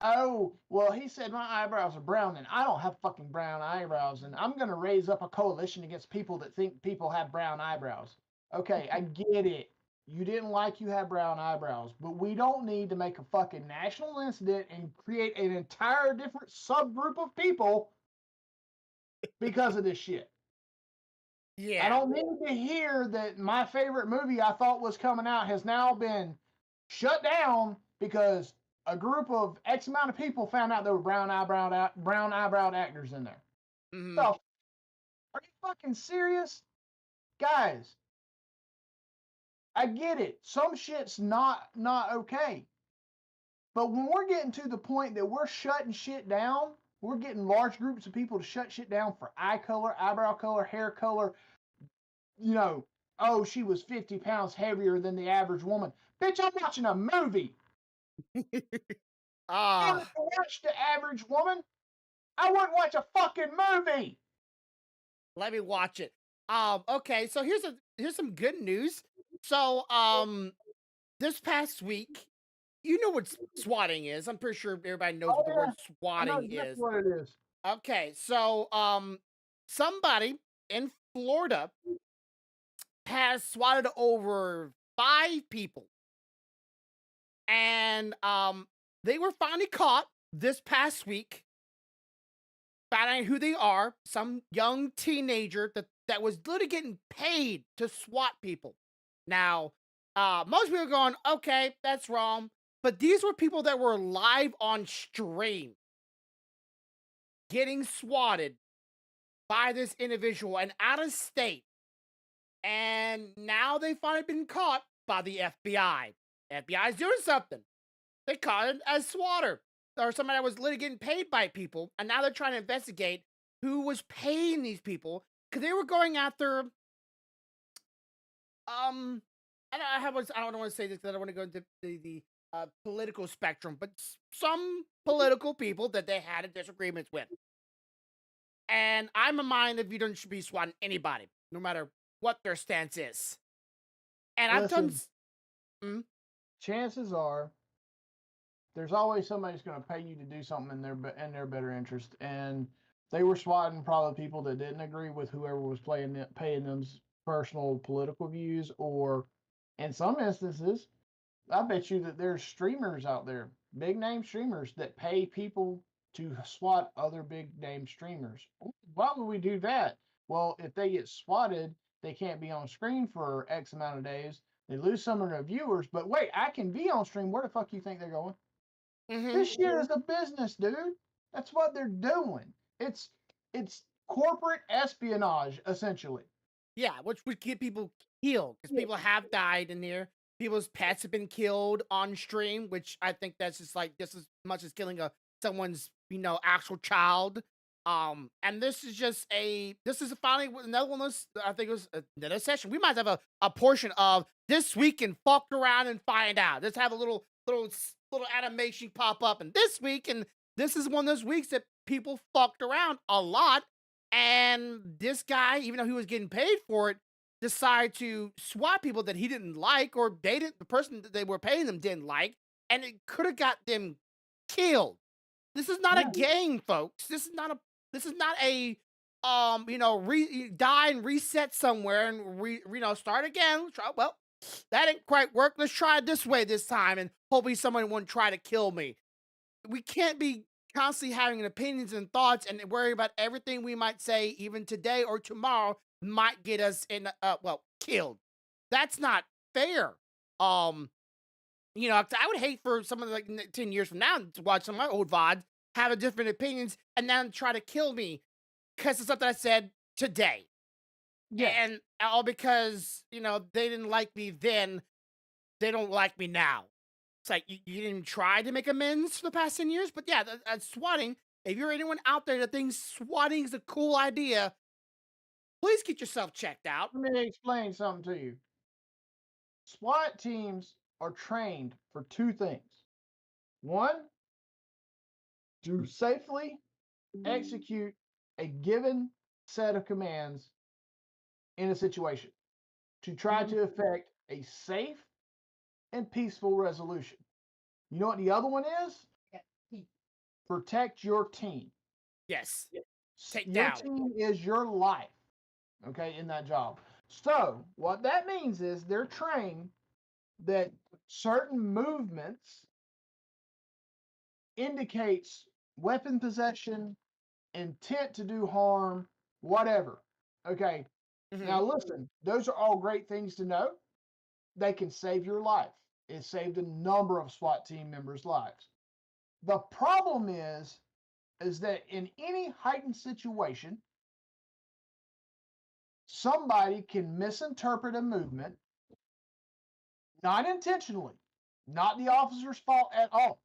Oh, well, he said my eyebrows are brown, and I don't have fucking brown eyebrows, and I'm gonna raise up a coalition against people that think people have brown eyebrows. Okay, I get it. You didn't like you have brown eyebrows, but we don't need to make a fucking national incident and create an entire different subgroup of people because of this shit. I Yeah. don't need to hear that my favorite movie I thought was coming out has now been shut down because a group of X amount of people found out there were brown eyebrow actors in there. Hmm. So, are you fucking serious, guys? I get it. Some shit's not okay, but when we're getting to the point that we're shutting shit down, we're getting large groups of people to shut shit down for eye color, eyebrow color, hair color, you know, oh, she was 50 pounds heavier than the average woman. Bitch, I'm watching a movie. I Ah, wouldn't watch the average woman. I wouldn't watch a fucking movie. let me watch it. Okay, so here's some good news. So, this past week, you know what swatting is. I'm pretty sure everybody knows Oh what the yeah, word I know swatting exactly is. what it is. Okay, so somebody in Florida has swatted over 5 people, and they were finally caught this past week. Found out who they are. Some young teenager that was literally getting paid to swat people. Now, most people are going, okay, that's wrong. But these were people that were live on stream getting swatted by this individual and out of state. And now they finally been caught by the FBI. FBI is doing something. They caught it as swatter or somebody that was literally getting paid by people. And now they're trying to investigate who was paying these people because they were going after I don't want to say this because I don't want to go into the political spectrum, but some political people that they had a disagreements with. And I'm a mind if you don't should be swatting anybody, no matter what their stance is. And I've done. Listen, chances are there's always somebody who's going to pay you to do something in their better interest, and they were swatting probably people that didn't agree with whoever was paying them's personal political views, or in some instances, I bet you that there's streamers out there, big name streamers that pay people to swat other big name streamers. Why would we do that? Well, if they get swatted, they can't be on screen for X amount of days. They lose some of their viewers, but wait, I can be on stream. Where the fuck you think they're going? Mm-hmm. This shit is a business, dude. That's what they're doing. It's corporate espionage, essentially. Yeah, which would get people killed because Yeah. people have died in there. People's pets have been killed on stream, which I think that's just like just as much as killing someone's actual child. And this is finally another one of those. I think it was another session. We might have a portion of this week and fuck around and find out. Let's have a little animation pop up, and this week, and this is one of those weeks that people fucked around a lot. And this guy, even though he was getting paid for it, decided to swat people that he didn't like, or the person that they were paying them didn't like, and it could have got them killed. This is not a Yeah. game, folks. This is not a die and reset somewhere and start again. Well, that didn't quite work. Let's try it this way this time, and hopefully someone won't try to kill me. We can't be constantly having opinions and thoughts and worry about everything we might say, even today or tomorrow, might get us killed. That's not fair. Um, You know, 'cause I would hate for someone like 10 years from now to watch some of my old VODs, have a different opinions, and then try to kill me because of something I said today. Yeah. And all because, you know, they didn't like me then, they don't like me now. It's like you didn't try to make amends for the past 10 years, but yeah, swatting. If you're anyone out there that thinks swatting is a cool idea, please get yourself checked out. Let me explain something to you. SWAT teams are trained for two things. One, to safely execute a given set of commands in a situation, to try to effect a safe and peaceful resolution. You know what the other one is? Yeah. Protect your team. Yes, take Your down. team is your life, okay, in that job. So, what that means is they're trained that certain movements indicates weapon possession, intent to do harm, whatever. Okay. Hmm. Now listen, those are all great things to know. They can save your life. It saved a number of SWAT team members' lives. The problem is that in any heightened situation, somebody can misinterpret a movement, not intentionally, not the officer's fault at all.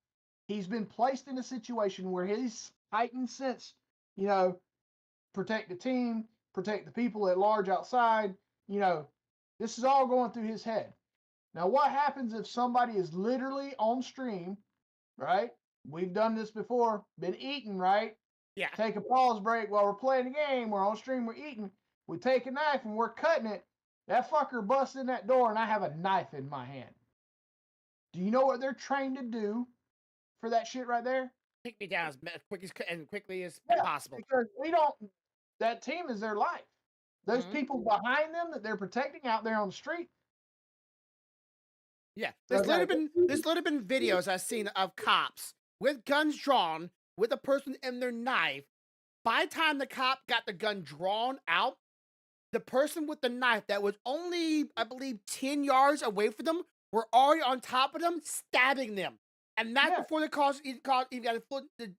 He's been placed in a situation where his heightened sense, you know, protect the team, protect the people at large outside, you know, this is all going through his head. Now, what happens if somebody is literally on stream, right? We've done this before, been eating, right? Yeah. Take a pause break while we're playing the game. We're on stream, we're eating. We take a knife and we're cutting it. That fucker busts in that door and I have a knife in my hand. Do you know what they're trained to do for that shit right there? Take me down as quick as and quickly as Yeah, possible. because we don't, that team is their life. Those Mhm. people behind them that they're protecting out there on the street. Yeah, Okay. there's literally been videos I've seen of cops with guns drawn with a person and their knife. By the time the cop got the gun drawn out, the person with the knife that was only, I believe, 10 yards away from them were already on top of them, stabbing them. And that's Yeah. before the cause even got the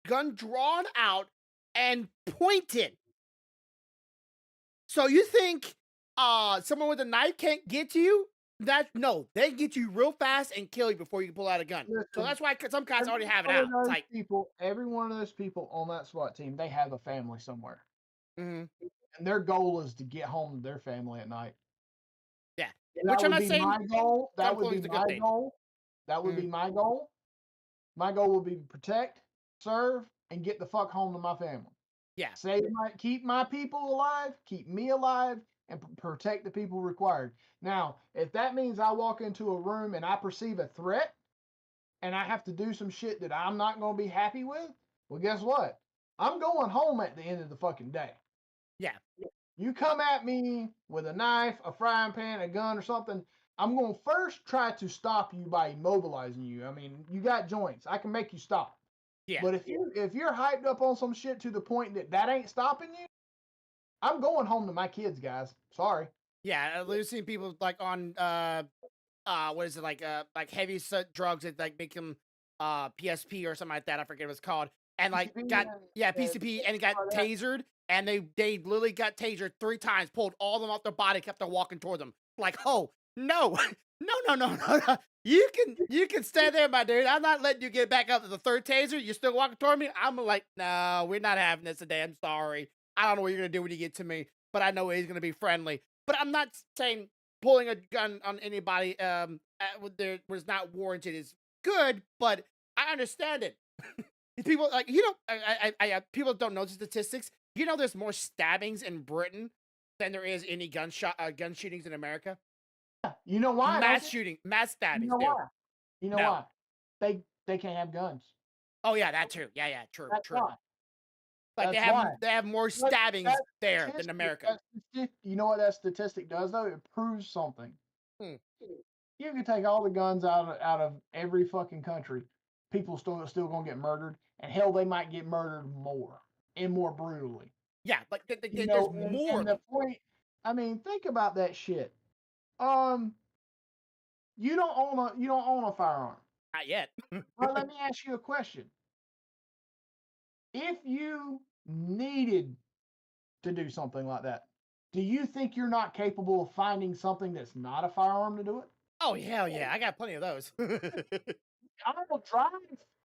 gun drawn out and pointed. So you think someone with a knife can't get to you? That no, they get you real fast and kill you before you can pull out a gun. So Listen, that's why some cops every already have it one of out. It's those like, people, every one of those people on that SWAT team, they have a family somewhere. mhm, And their goal is to get home to their family at night. yeah. And Which that I'm would not be saying my goal. That would gun be is a good my thing. goal. That would be Mhm. my goal. My goal would be to protect, serve, and get the fuck home to my family. Yeah, Keep my people alive, keep me alive, and protect the people required. Now, if that means I walk into a room and I perceive a threat and I have to do some shit that I'm not going to be happy with, well, guess what? I'm going home at the end of the fucking day. yeah, You come at me with a knife, a frying pan, a gun, or something, I'm going to first try to stop you by immobilizing you. I mean, you got joints. I can make you stop. yeah, But if you're hyped up on some shit to the point that ain't stopping you, I'm going home to my kids, guys. Sorry. yeah. I've literally seen people like on what is it like heavy drugs that like make them PSP or something like that. I forget what it's called. And like PCP, got yeah yeah, PCP and got all that. tasered and they literally got tasered 3 times, pulled all of them off their body, kept on walking toward them. Like, oh no, no. You can stay there, my dude. I'm not letting you get back up to the third taser. You're still walking toward me. I'm like, no, we're not having this today. I'm sorry. I don't know what you're gonna do when you get to me, but I know he's gonna be friendly. But I'm not saying pulling a gun on anybody there was not warranted is good, but I understand it. People like people don't know the statistics. You know, there's more stabbings in Britain than there is any gun shootings in America. You know why, don't you? Mass You stabbings, know dude. why? You know No. why? They can't have guns. Oh yeah, that too. Yeah, true, That's true. why. Like That's why. they have more But stabbings that there than America. you know what that statistic does though? It proves something. Hmm. You can take all the guns out of every fucking country. People still gonna get murdered, and hell, they might get murdered more and more brutally. Yeah, like You there's know, more and of the them. point. I mean, think about that shit. Um, You don't own a firearm. Not yet. Well, let me ask you a question. If you needed to do something like that, do you think you're not capable of finding something that's not a firearm to do it? Oh hell yeah, I got plenty of those. I will drive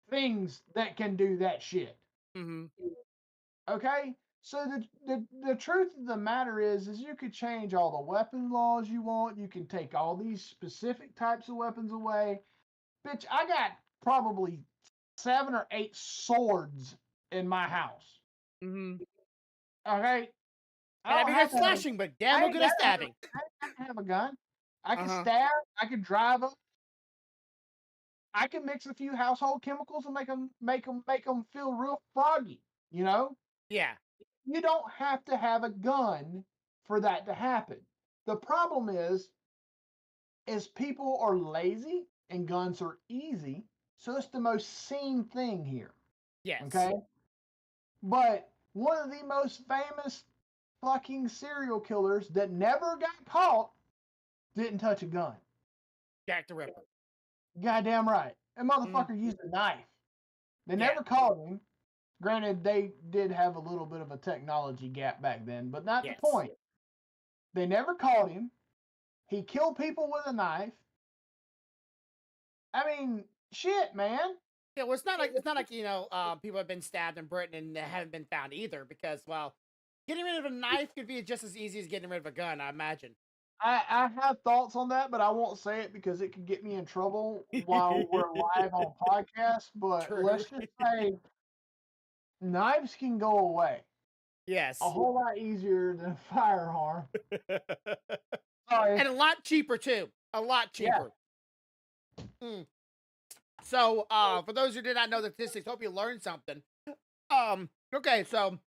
things that can do that shit. hmm Okay? So the truth of the matter is you could change all the weapon laws you want. You can take all these specific types of weapons away. Bitch, I got probably 7 or 8 swords in my house. hmm Okay? I And I'd don't be good have at slashing, but damn I no ain't good at gotta have, stabbing. I ain't gotta have a gun. I can Uh-huh. stab. I can drive up. I can mix a few household chemicals and make them feel real froggy. You know, Yeah. you don't have to have a gun for that to happen. The problem is people are lazy and guns are easy, so it's the most seen thing here. Yes. Okay, but one of the most famous fucking serial killers that never got caught didn't touch a gun. Jack the Ripper. Goddamn right. That hmm motherfucker used a knife. They Yeah. never caught him. Granted, they did have a little bit of a technology gap back then, but not the Yes. point. They never caught him. He killed people with a knife. I mean, shit, man. Yeah, well, it's not like people have been stabbed in Britain and they haven't been found either. Because well, getting rid of a knife could be just as easy as getting rid of a gun, I imagine. I have thoughts on that, but I won't say it because it could get me in trouble while we're live on podcast. But True. let's just say knives can go away a Yes. whole lot easier than a firearm. And Sorry. a lot cheaper too. A lot Yeah. cheaper. Mm. So, for those who did not know the statistics, hope you learned something. Okay, so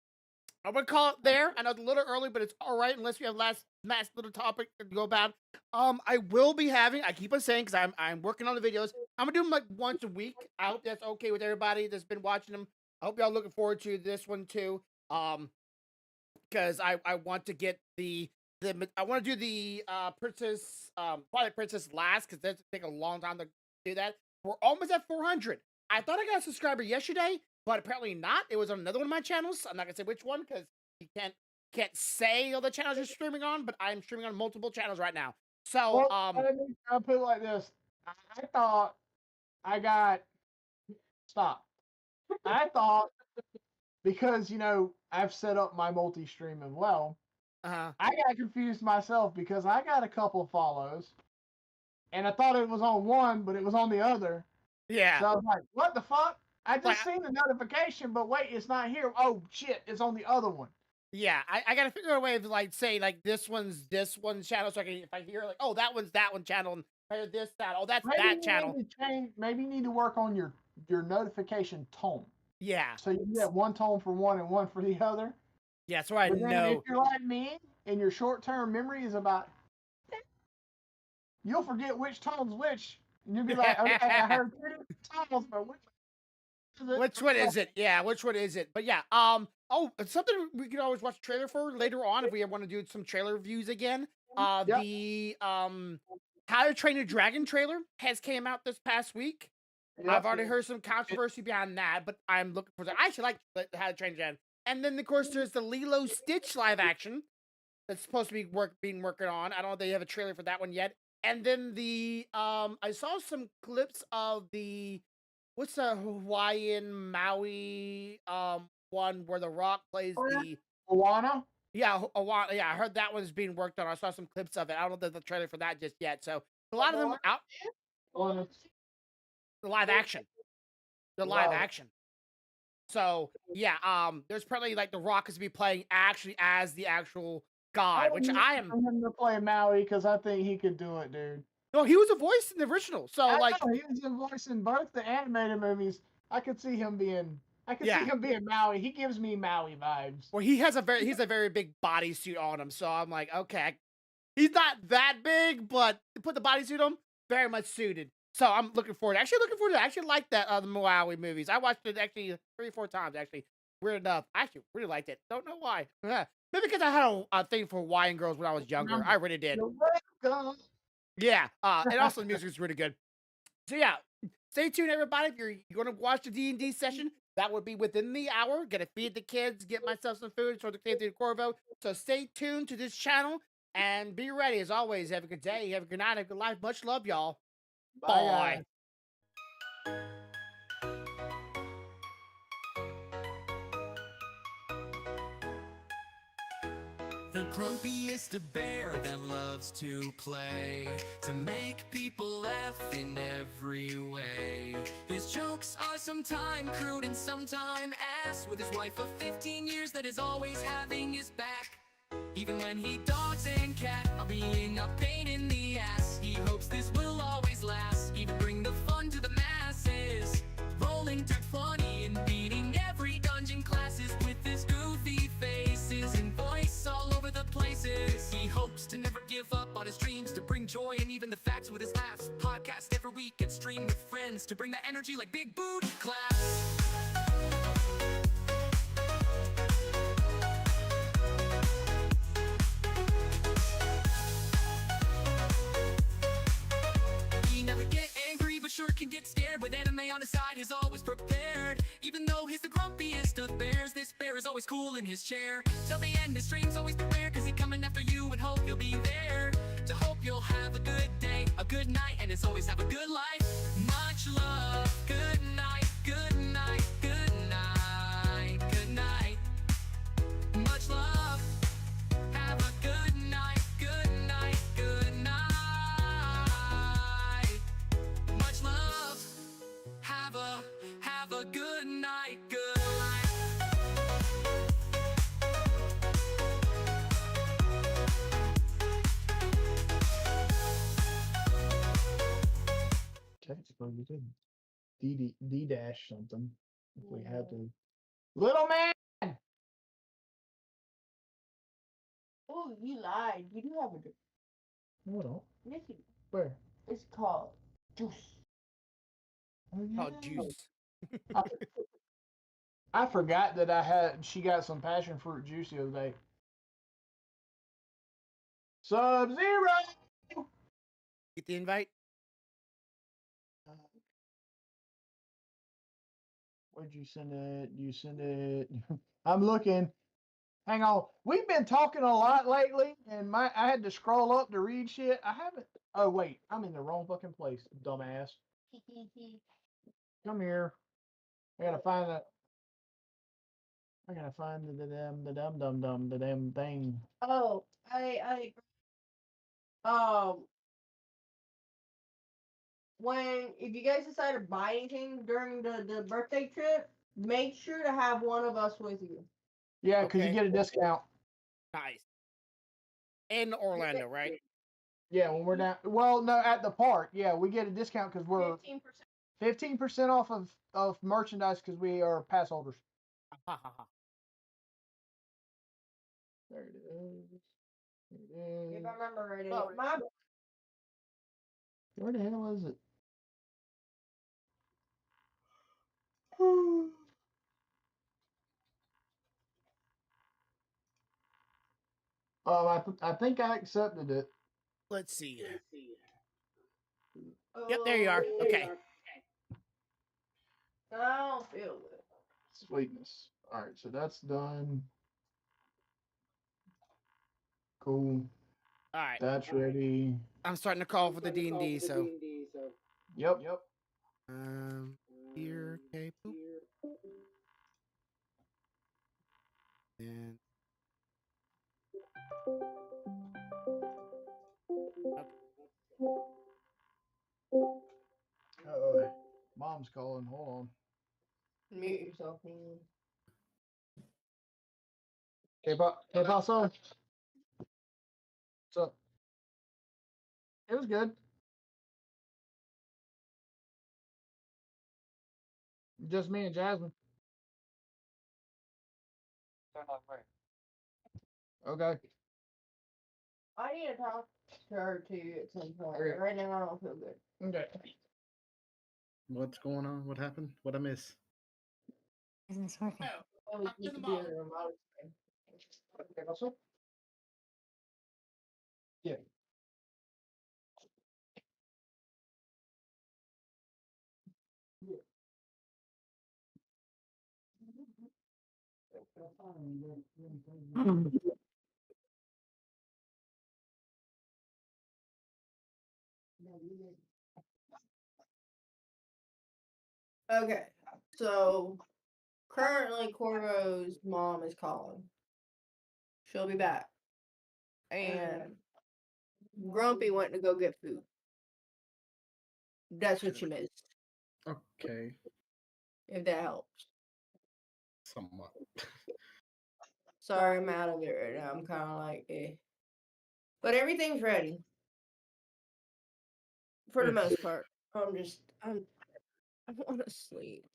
I'm gonna call it there. I know it's a little early, but it's all right unless we have last little topic to go about. I will be having. I keep on saying because I'm working on the videos. I'm gonna do them like once a week. I hope that's okay with everybody that's been watching them. I hope y'all looking forward to this one too. Because I want to get I want to do the princess Twilight Princess last because that's take a long time to do that. We're almost at 400. I thought I got a subscriber yesterday, but apparently not. It was on another one of my channels. I'm not gonna say which one because you can't say all the channels you're streaming on, but I'm streaming on multiple channels right now. So Well, I'll put it like this. I thought I got stop. I thought because I've set up my multi-stream as well. uh I got confused myself because I got a couple follows, and I thought it was on one, but it was on the other. yeah. So I was like, "What the fuck?" I Like just seen the notification, but wait, it's not here. Oh shit, it's on the other one. yeah, I gotta figure out a way of like saying like this one's channel so I can if I hear like, oh, that one's that one channel and I hear this, that, oh, that's Maybe that you channel. need to change. Maybe you need to work on your notification tone. Yeah. So you get one tone for one and one for the other. Yeah, so I But then if know. you're like me and your short-term memory is about, you'll forget which tone's which, and you'll be like, okay, I heard 3 different tones, but which is it? Which one is it? Yeah, which one is it? But yeah, oh, it's something we can always watch a trailer for later on if we want to do some trailer reviews again. Yep. The How to Train a Dragon trailer has came out this past week. I've Yep. already heard some controversy behind that, but I'm looking for that. I actually like How to Train a Dragon. And then of course there's the Lilo Stitch live action that's supposed to be being working on. I don't know if they have a trailer for that one yet. And then the I saw some clips of the what's the Hawaiian Maui one where The Rock plays the Moana. yeah, I heard that one's being worked on. I saw some clips of it. I don't know if there's a trailer for that just yet. So a lot of them out Moana. the live action. The live Wow. action. So yeah, there's probably like The Rock is to be playing actually as the actual god, which I am. I'm him to play Maui because I think he could do it, dude. No, he was a voice in the original. So I like know, he was a voice in both the animated movies. I could see him being. I could see yeah. him being Maui. He gives me Maui vibes. Well, he's a very big bodysuit on him, so I'm like, okay, he's not that big, but put the bodysuit on, very much suited. So I'm looking forward. Actually, looking forward to. I actually like that the Maui movies. I watched it actually 3 or 4 times. Actually, weird enough. I actually really liked it. Don't know why. Maybe because I had a thing for Hawaiian girls when I was younger. I really did. You're welcome. Yeah, and also the music is really good. So yeah, stay tuned, everybody. If you're going to watch the D&D session, that would be within the hour. Gonna feed the kids, get myself some food, sort the safety of Corvo. So stay tuned to this channel and be ready. As always, have a good day, have a good night, have a good life. Much love, y'all. Bye, guys. Bye. The grumpiest a bear that loves to play, to make people laugh in every way. His jokes are sometime crude and sometime ass, with his wife of 15 years that is always having his back. Even when he dogs and cat are being a pain in the ass, he hopes this will always last, even bring the fun to the masses. Rolling dirt funny and beating every dungeon classes with his goofy faces and voice all over the places. He hopes to never give up on his dreams, to bring joy and even the facts with his laughs. Podcast every week and stream with friends, to bring that energy like big booty claps. He never get angry, but sure can get scared. With anime on his side, he's always prepared. Even though he's the grumpiest of bears, this bear is always cool in his chair. Till the end, his streams always beware, cause he's coming after you and hope you'll be there. To hope you'll have a good day, a good night, and as always have a good life. Much love, good night, good night, good night, good night. Much love, have a good night, good night, good night. Much love, have a good night, good night. Technically, we could D dash something if we had to. Little man. Oh, you lied. You do have a drink. Hold on. Yes, you do. Where? It's called juice. Oh, juice. I, I forgot that she got some passion fruit juice the other day. Sub-Zero! Get the invite. Where'd you send it? You send it. I'm looking. Hang on. We've been talking a lot lately, and I had to scroll up to read shit. I haven't. Oh wait, I'm in the wrong fucking place, dumbass. Come here. I gotta find that. I gotta find the damn thing. Oh, I when if you guys decide to buy anything during the birthday trip, make sure to have one of us with you. Yeah, because you Okay. get a discount. Nice. In Orlando, right? Yeah, when we're down. Well, no, at the park. Yeah, we get a discount because we're 15%. 15% off of merchandise because we are pass holders. Ha, ha, ha. There it is. There it If is. I remember right, Oh, my Where the hell is it? I think I accepted it. Let's see. Yep, there you are. Okay. I don't feel it. Sweetness. All right, so that's done. Cool. All right. That's ready. I'm starting to call for the D&D, so. Yep. Here, okay, boop. And Mom's calling. Hold on. Mute yourself, man. Hey, Paso. What's up? It was good. Just me and Jasmine. Okay. I need to talk to her too at some point. Okay. Right now, I don't feel good. Okay. What's going on? What happened? What'd I miss? Oh, I was talk to the keep mom. doing them. Okay, Paso. Yeah. Okay, so currently Corvo's mom is calling. She'll be back. And Grumpy went to go get food. That's what you missed, Okay, if that helps. somewhat. Sorry, I'm out of it right now. I'm kind of like, eh. But everything's ready. For the most part. I want to sleep.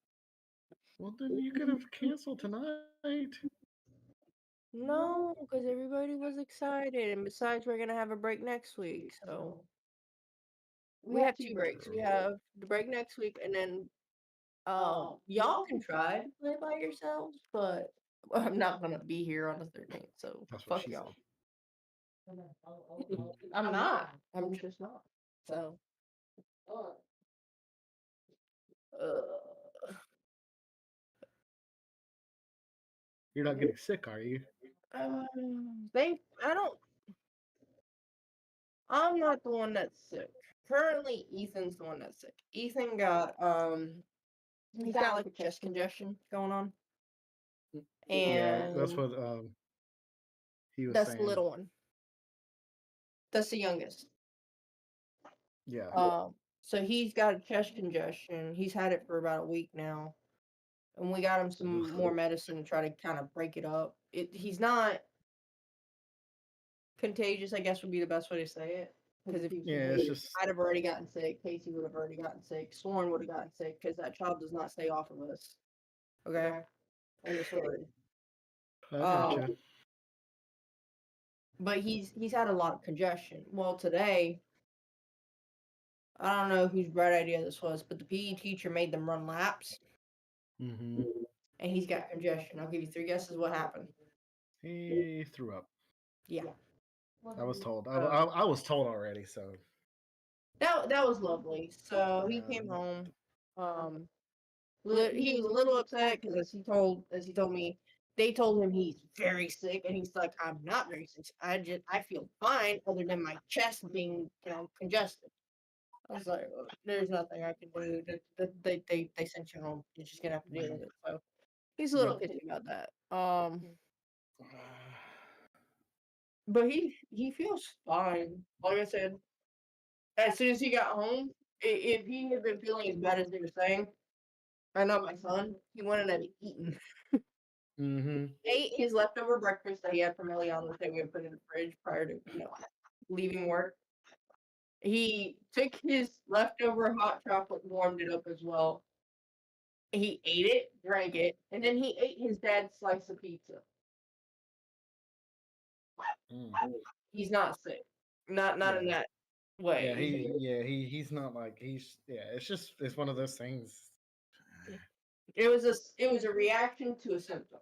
Well, then you could have canceled tonight. No, because everybody was excited. And besides, we're going to have a break next week. So we have 2 breaks. We have the break next week, and then y'all can try to play by yourselves, but I'm not going to be here on the 13th. So That's what fuck she y'all. I'm not. I'm just not. So. You're not getting sick, are you? I'm not the one that's sick. Currently, Ethan's the one that's sick. Ethan got he's got like a chest congestion going on, Yeah, that's and what he was that's the saying. little one. That's the youngest. Yeah. So he's got a chest congestion. He's had it for about a week now, and we got him some more medicine to try to kind of break it up. He's not contagious, I guess would be the best way to say it. Because if it's just I'd have already gotten sick, Casey would have already gotten sick, Sworn would have gotten sick, because that child does not stay off of us. Okay? End of story. I gotcha. But he's had a lot of congestion. Well, today, I don't know whose bright idea this was, but the PE teacher made them run laps, Mm-hmm. and he's got congestion. I'll give you 3 guesses what happened. He threw up. Yeah. I was told. I was told already. So That was lovely. So he came home. He was a little upset because as he told me, they told him he's very sick, and he's like, I'm not very sick. I feel fine, other than my chest being congested. I was like, "Well, there's nothing I can do. They sent you home. You're just gonna have to deal with it." So he's a little pissy about that. But he feels fine. Like I said, as soon as he got home, if he had been feeling as bad as they were saying, I know my son, he went and had eaten. mm-hmm. Ate his leftover breakfast that he had from Eliana's that we had put in the fridge prior to leaving work. He took his leftover hot chocolate and warmed it up as well. He ate it, drank it, and then he ate his dad's slice of pizza. He's not sick. Not in that way. He's not like it's one of those things. It was a reaction to a symptom.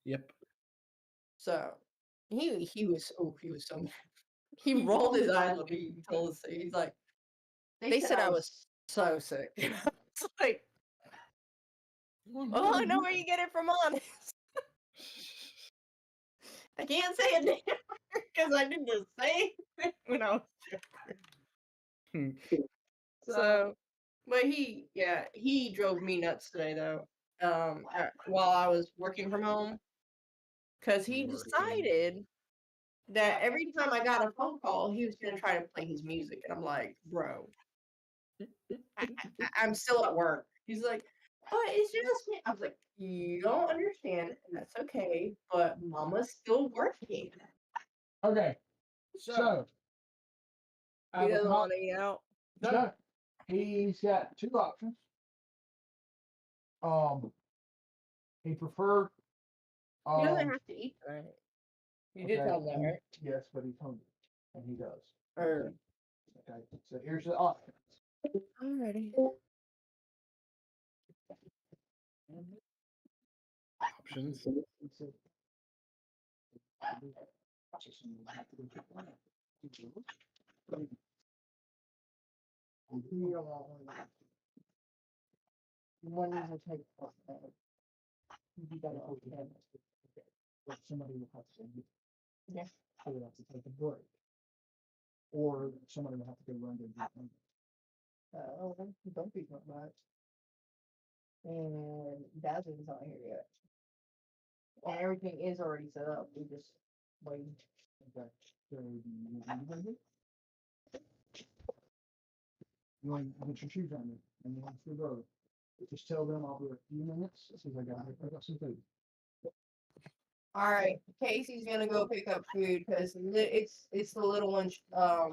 Yep. So he was so mad. He rolled his eyes when he told us. He's like, they said I was so sick. It's like, oh, I know where you get it from, honest. I can't say it because I did the same thing when I was younger. So, but he drove me nuts today though. While I was working from home, because he decided that every time I got a phone call, he was gonna try to play his music, and I'm like, bro, I'm still at work. He's like, but it's just me. I was like, you don't understand, and that's okay, but Mama's still working. Okay, so He doesn't want to eat out. no, he's got 2 options. He preferred. He doesn't have to eat tonight. You did tell him that, right? Yes, but he's hungry, and he does. Or Okay, so here's the options. alrighty. Options. You don't want one. One is a take. You gotta open it. but somebody will have to Yeah. they will have to take a break. Or somebody will have to go run to the Oh, don't be not much. And Dazzle's not here yet. And everything is already set up. We just waiting. Okay. So do you want to you want to get your shoes on and then for go. Just tell them I'll be a few minutes. As soon as I got some food. All right, Casey's gonna go pick up food because it's the little one. I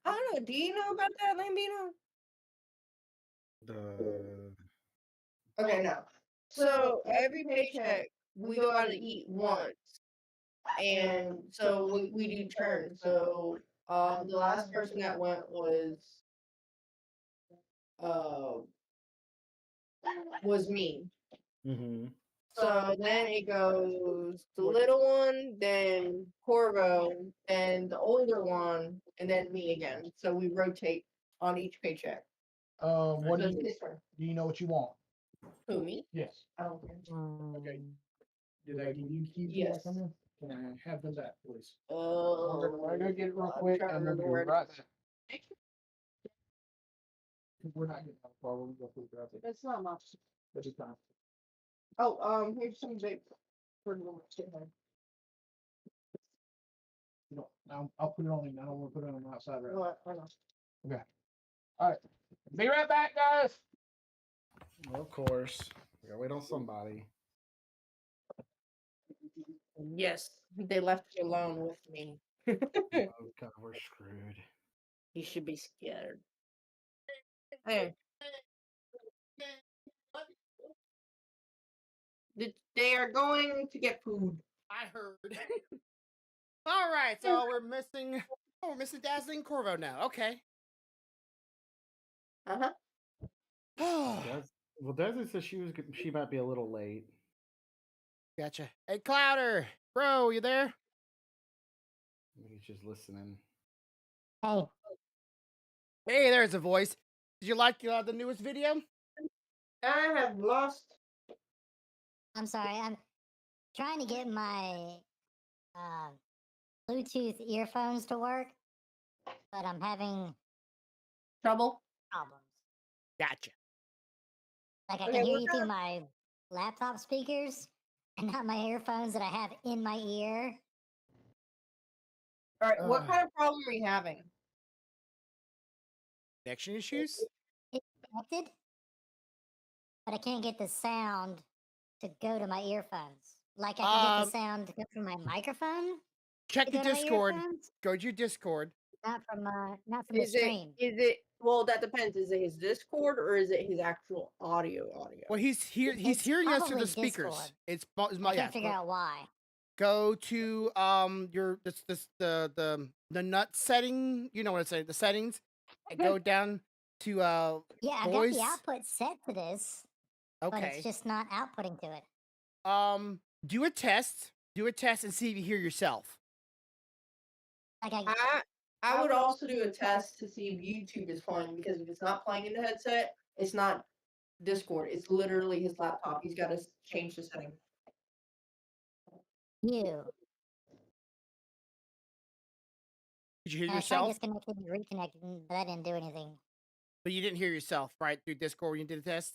don't know. Do you know about that, Lambino? The Okay, no. So every paycheck we go out to eat once, and so we do turns. So the last person that went uh was me. mm-hmm. So then it goes the little one, then Corvo, then the older one, and then me again. So we rotate on each paycheck. What So do it's you his turn. do? You know what you want? Who, me? Yes. I don't care. Okay. Did I give you keys? Yes. Can I have them back, please? Oh, I'm gonna go get it real I'm quick trying to and we'll be remember where it right is. back. We're not getting out of car. We'll go through the traffic. It's not much. That's just fine. Oh, here's some vape for the little shit man. You know, I'll put it on him. I don't want to put it on the outside right now. What? I know. All right. Be right back, guys. Of course. We gotta wait on somebody. Yes, they left you alone with me. Oh god, we're screwed. You should be scared. Hey. They are going to get food. I heard. All right, so we're missing. Oh, we're missing Dazzling Corvo now. Okay. Uh-huh. Desert said she might be a little late. Gotcha. Hey, Clouder, bro, you there? He's just listening. Hey, Hey, there's a voice. Did you like the newest video? I have lost. I'm sorry. I'm trying to get my Bluetooth earphones to work, but I'm having Trouble. problems. Gotcha. Like I Okay, can hear what you through my laptop speakers and not my earphones that I have in my ear. All right, what Ugh. kind of problem are you having? Connection issues? It's connected, but I can't get the sound to go to my earphones. Like I can get the sound to go from my microphone. Check to the go to my Discord. earphones, Go to your Discord. not from the Is stream. it? Well, that depends. Is it his Discord or is it his actual audio? Well, he's hearing us through probably the speakers. Discord. It's I yeah. can't figure out why. Go to your the nut setting. You know what I'm saying? The settings, and go down to Yeah, I got voice. the output set to this, but Okay. it's just not outputting to it. Do a test. Do a test and see if you hear yourself. Like I would also do a test to see if YouTube is playing because if it's not playing in the headset, it's not Discord. It's literally his laptop. He's got to change the setting. you. Did you hear And I tried yourself? disconnecting and reconnecting, but that didn't do anything. But you didn't hear yourself, right? Through Discord when you did a test.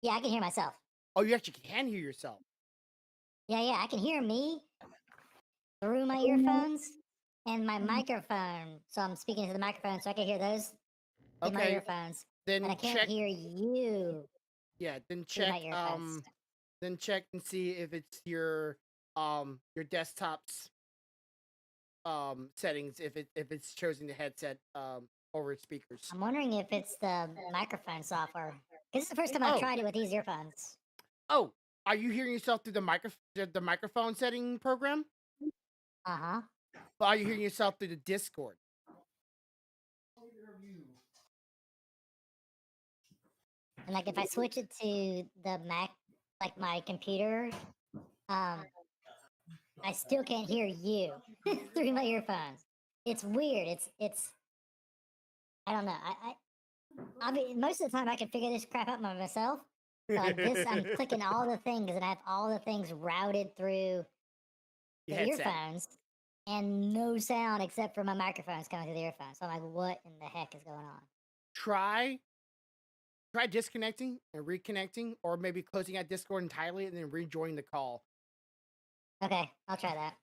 Yeah, I can hear myself. Oh, you actually can hear yourself. Yeah, I can hear me through my earphones and my microphone. So I'm speaking to the microphone, so I can hear those in my Okay. earphones. Then But I can't check. hear you Yeah. Then through my check. earphones. Then check and see if it's your desktop's settings. If it's choosing the headset over its speakers. I'm wondering if it's the microphone software. This is the first time I've Oh. tried it with these earphones. Oh, are you hearing yourself through the microphone setting program? Uh-huh. Or are you hearing yourself through the Discord? And like if I switch it to the Mac, like my computer, I still can't hear you through my earphones. It's weird. It's I don't know. I mean, most of the time I can figure this crap out by myself, So like this, I'm clicking all the things, and I have all the things routed through the Your headset. earphones, and no sound except for my microphones coming through the earphones. So I'm like, what in the heck is going on? Try disconnecting and reconnecting, or maybe closing out Discord entirely and then rejoining the call. Okay, I'll try that.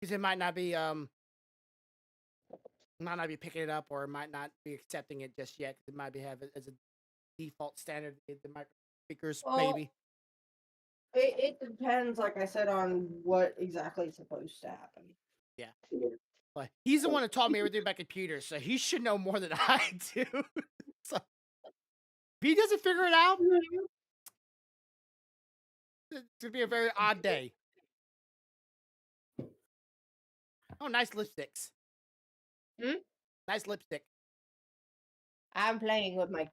Because it might not be picking it up, or it might not be accepting it just yet. It might be have it as a default standard in the micro speakers, maybe. It depends, like I said, on what exactly is supposed to happen. Yeah. But he's the one that taught me everything about computers, so he should know more than I do. So if he doesn't figure it out, it's gonna be a very odd day. Oh, nice lipsticks. Hmm? Nice lipstick. I'm playing with my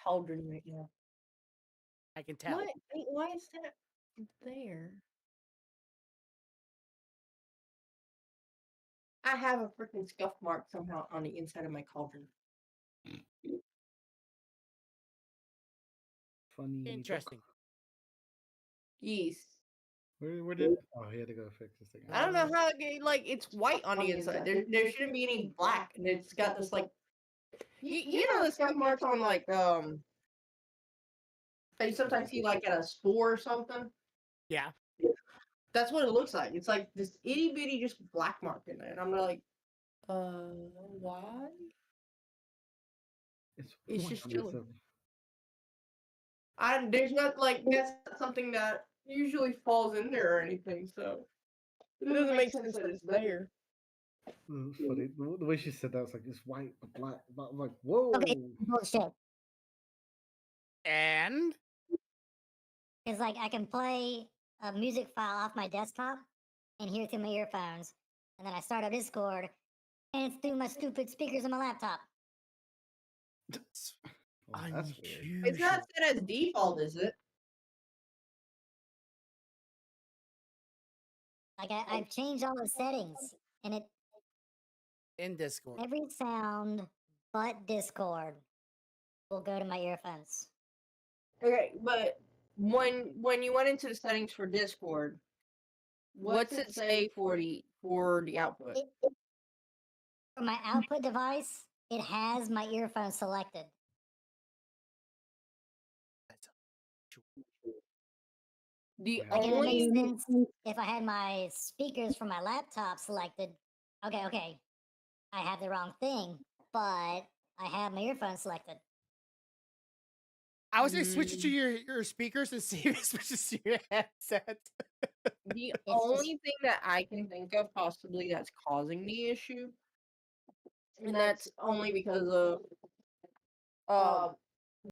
cauldron right now. I can tell. What? Wait, why is that there? I have a freaking scuff mark somehow on the inside of my cauldron. Funny. Interesting. Yes. Where did? Oh, he had to go fix this thing. I don't know how it's white on the inside. There shouldn't be any black, and it's got this like you know the scuff marks on like you sometimes see like at a store or something. Yeah. That's what it looks like. It's like this itty bitty just black mark in there, and I'm like, why? It's white just on chilling. itself. There's not like that's not something that usually falls in there or anything, so it doesn't make sense that it's there. It's funny. The way she said that was like it's white, black. I'm like, whoa. Okay, bullshit. And It's like I can play a music file off my desktop and hear it through my earphones, and then I start up Discord, and it's through my stupid speakers on my laptop. Oh, that's weird. It's not set as default, is it? Like I've changed all the settings, and it in Discord. every sound but Discord will go to my earphones. Okay, but when you went into the settings for Discord, what's it say for the output? For my output device, it has my earphones selected. The Like, it would only make sense if I had my speakers from my laptop selected. Okay, I have the wrong thing, but I have my earphones selected. I would say switch it to your speakers and see if it switches to your headset. The only thing that I can think of possibly that's causing the issue, and that's only because of